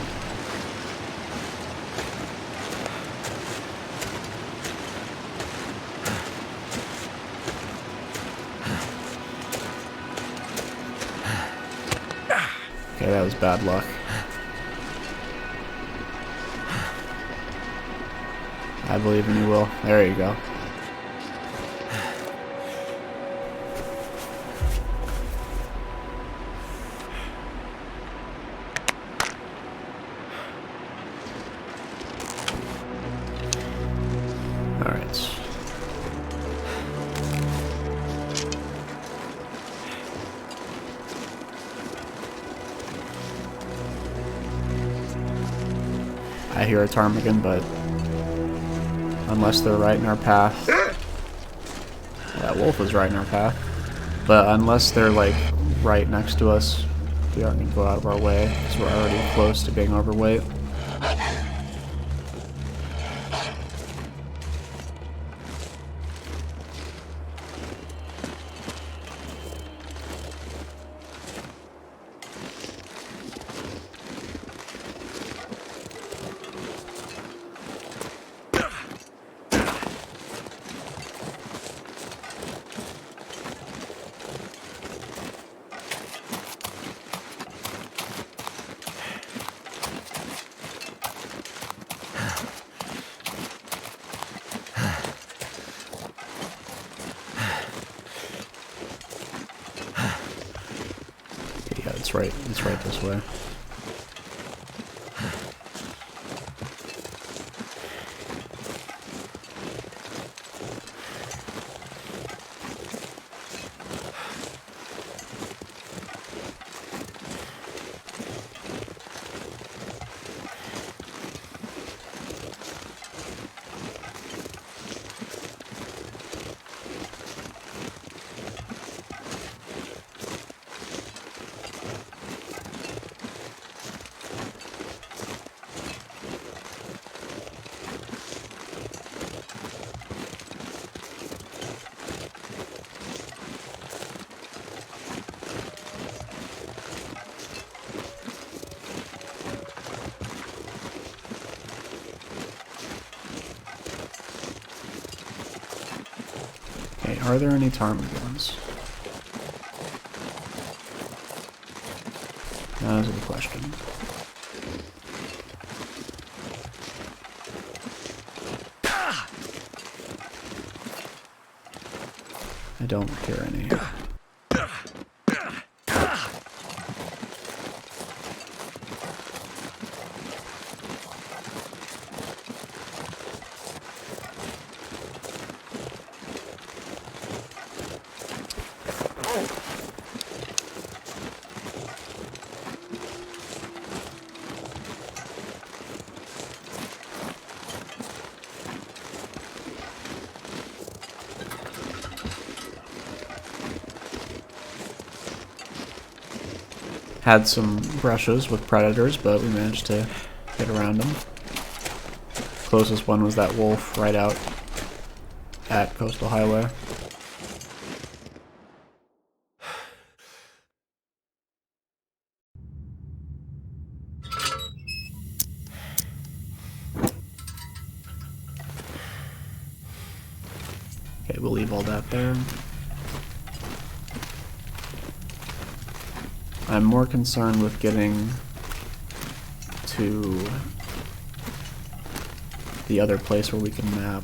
Okay, that was bad luck. I believe in you, Will. There you go. I hear a ptarmigan, but unless they're right in our path. That wolf was right in our path. But unless they're like right next to us, we aren't gonna go out of our way because we're already close to being overweight. Yeah, it's right this way. Okay, are there any ptarmigans? That is a good question. I don't hear any. Had some brushes with predators, but we managed to get around them. Closest one was that wolf right out at Coastal Highway. Okay, we'll leave all that there. I'm more concerned with getting to the other place where we can map.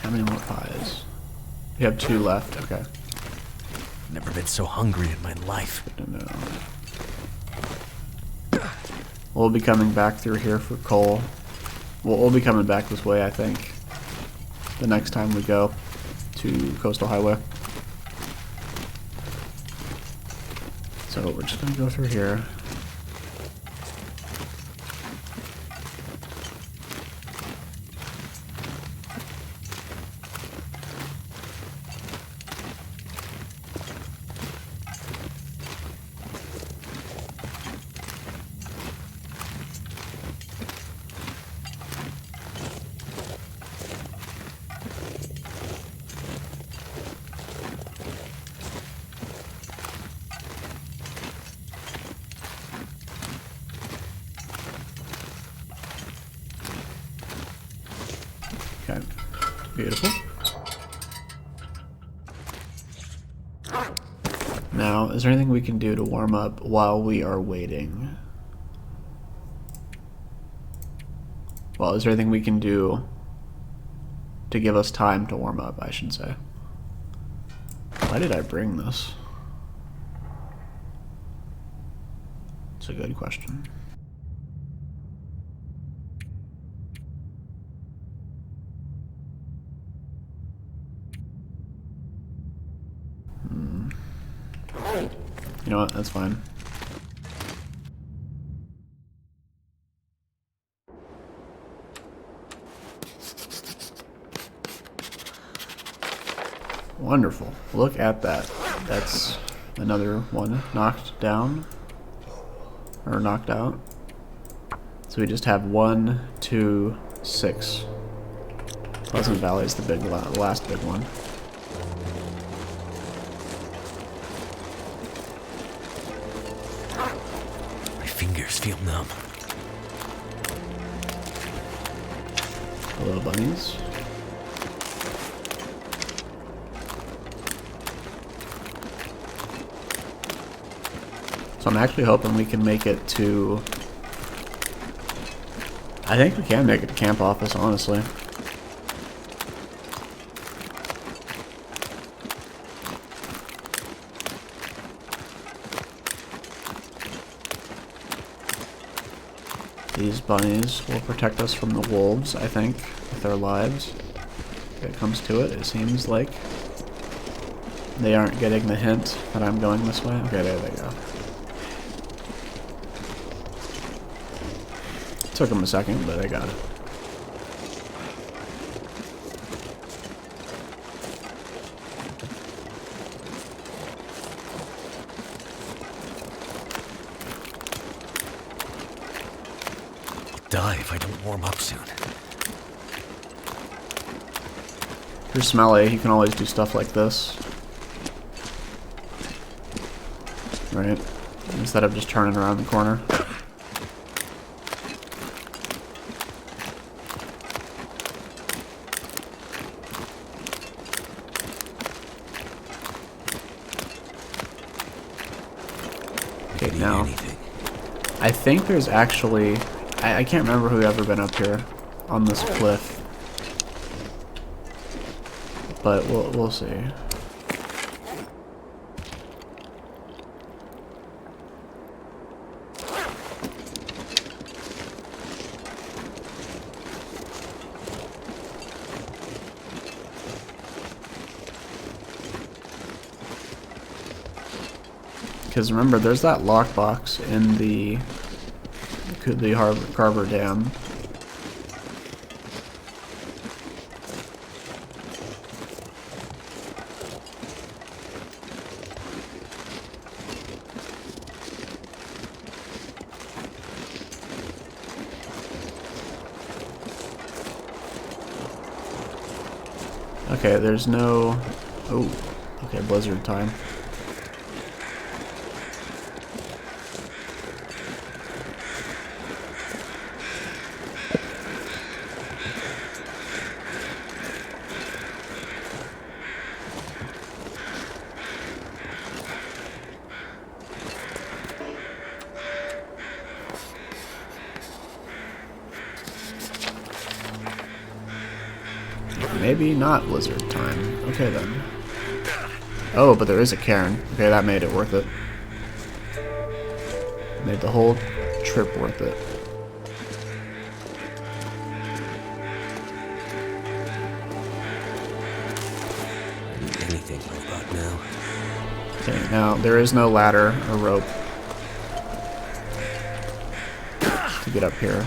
How many more pies? We have 2 left, okay. Never been so hungry in my life. Good to know. We'll be coming back through here for coal. We'll be coming back this way, I think, the next time we go to Coastal Highway. So we're just gonna go through here. Okay, beautiful. Now, is there anything we can do to warm up while we are waiting? Well, is there anything we can do to give us time to warm up, I should say? Why did I bring this? It's a good question. You know what? That's fine. Wonderful. Look at that. That's another one knocked down. Or knocked out. So we just have 1, 2, 6. Pleasant Valley is the big, last big one. My fingers feel numb. Hello, bunnies. So I'm actually hoping we can make it to... I think we can make it to camp office, honestly. These bunnies will protect us from the wolves, I think, with their lives. If it comes to it, it seems like they aren't getting the hint that I'm going this way. Okay, there they go. Took them a second, but they got it. Die if I don't warm up soon. If you're smelly, you can always do stuff like this. Right? Instead of just turning around the corner. Okay, now, I think there's actually... I can't remember who's ever been up here on this cliff. But we'll see. Because remember, there's that lockbox in the Harbor Dam. Okay, there's no... Oh, okay, blizzard time. Maybe not blizzard time. Okay then. Oh, but there is a cairn. Okay, that made it worth it. Made the whole trip worth it. I need anything right about now. Okay, now there is no ladder or rope to get up here.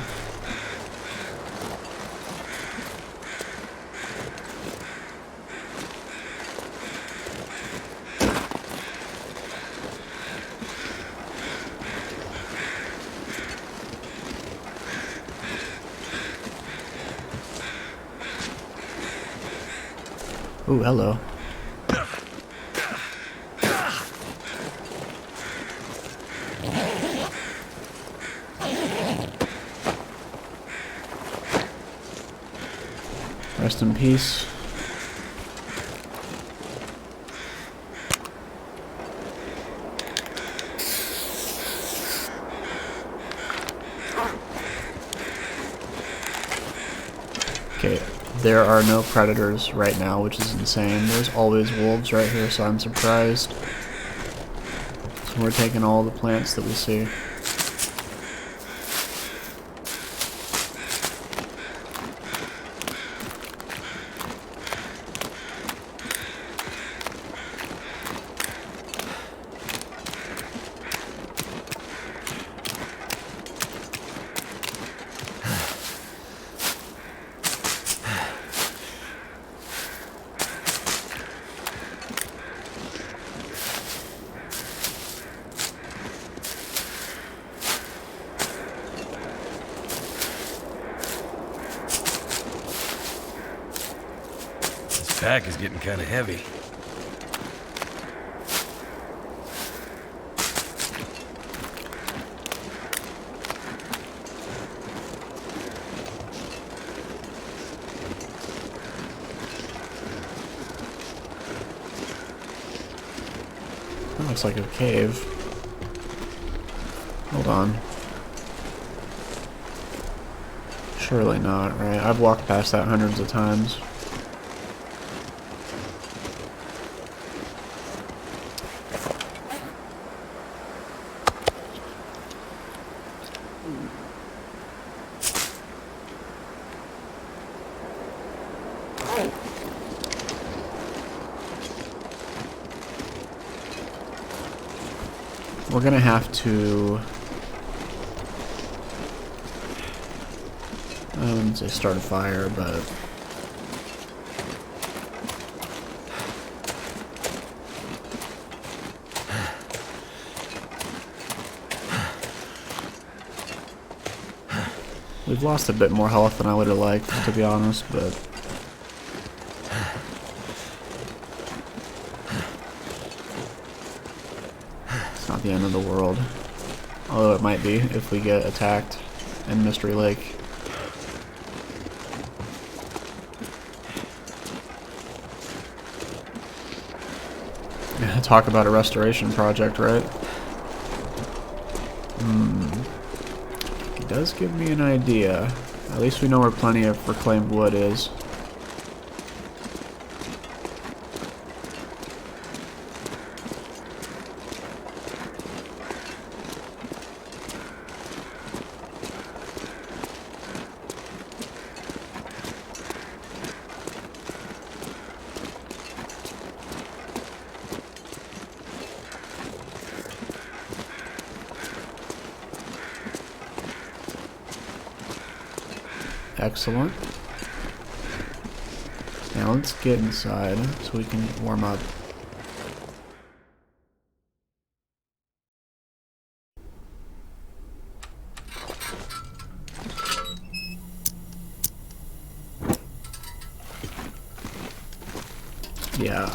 Ooh, hello. Rest in peace. Okay, there are no predators right now, which is insane. There's always wolves right here, so I'm surprised. So we're taking all the plants that we see. pack is getting kind of heavy. That looks like a cave. Hold on. Surely not, right? I've walked past that hundreds of times. We're gonna have to... I wouldn't say start a fire, but... We've lost a bit more health than I would have liked, to be honest, but... It's not the end of the world. Although it might be if we get attacked in Mystery Lake. Talk about a restoration project, right? It does give me an idea. At least we know where plenty of reclaimed wood is. Excellent. Now let's get inside so we can warm up. Yeah,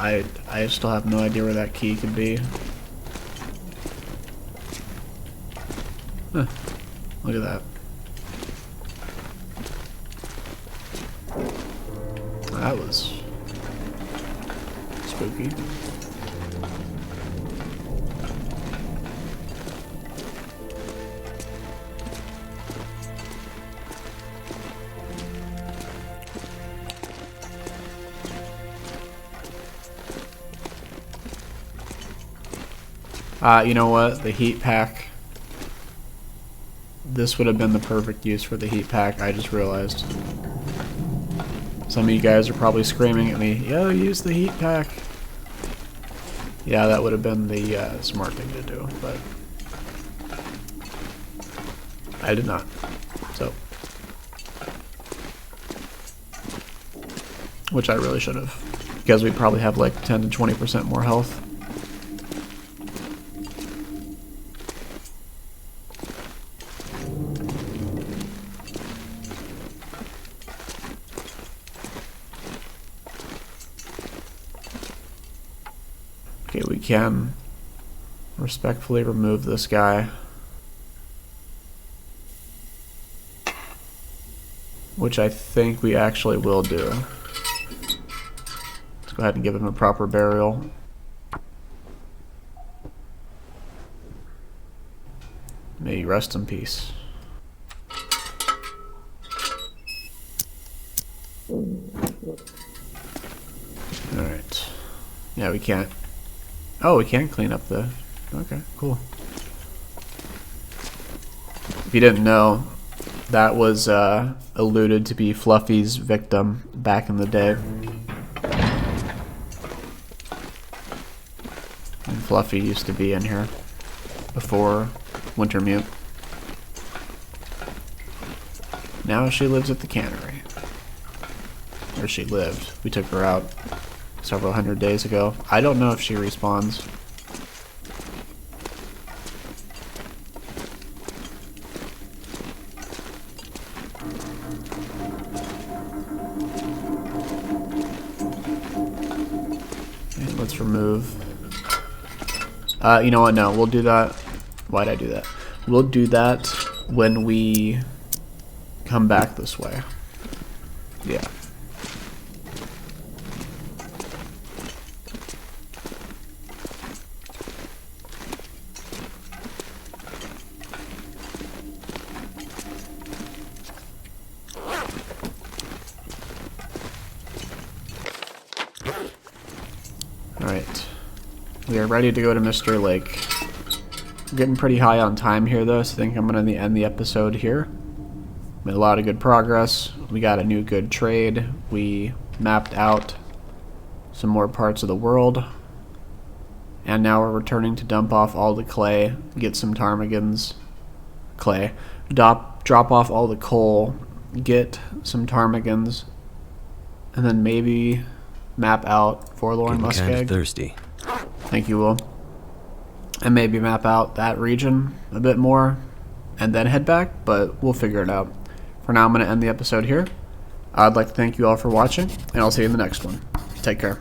I still have no idea where that key could be. Huh, look at that. That was spooky. You know what? The heat pack. This would have been the perfect use for the heat pack, I just realized. Some of you guys are probably screaming at me, yo, use the heat pack. Yeah, that would have been the smart thing to do, but I did not. So, which I really should have, because we probably have like 10 to 20% more health. Okay, we can respectfully remove this guy, which I think we actually will do. Let's go ahead and give him a proper burial. May you rest in peace. Alright. Yeah, we can't. Oh, we can clean up the... Okay, cool. If you didn't know, that was alluded to be Fluffy's victim back in the day. And Fluffy used to be in here before Wintermute. Now she lives at the cannery. Or she lived. We took her out several hundred days ago. I don't know if she respawns. let's remove. You know what? No, we'll do that. Why'd I do that? We'll do that when we come back this way. Yeah. Alright. We are ready to go to Mr. Lake. We're getting pretty high on time here though, so I think I'm going to end the episode here. Made a lot of good progress. We got a new good trade. We mapped out some more parts of the world. And now we're returning to dump off all the clay, get some ptarmigans. Clay. Drop off all the coal, get some ptarmigans, and then maybe map out Forlorn Getting kind of Muskeg. thirsty. Thank you, Will. And maybe map out that region a bit more and then head back, but we'll figure it out. For now, I'm going to end the episode here. I'd like to thank you all for watching, and I'll see you in the next one. Take care.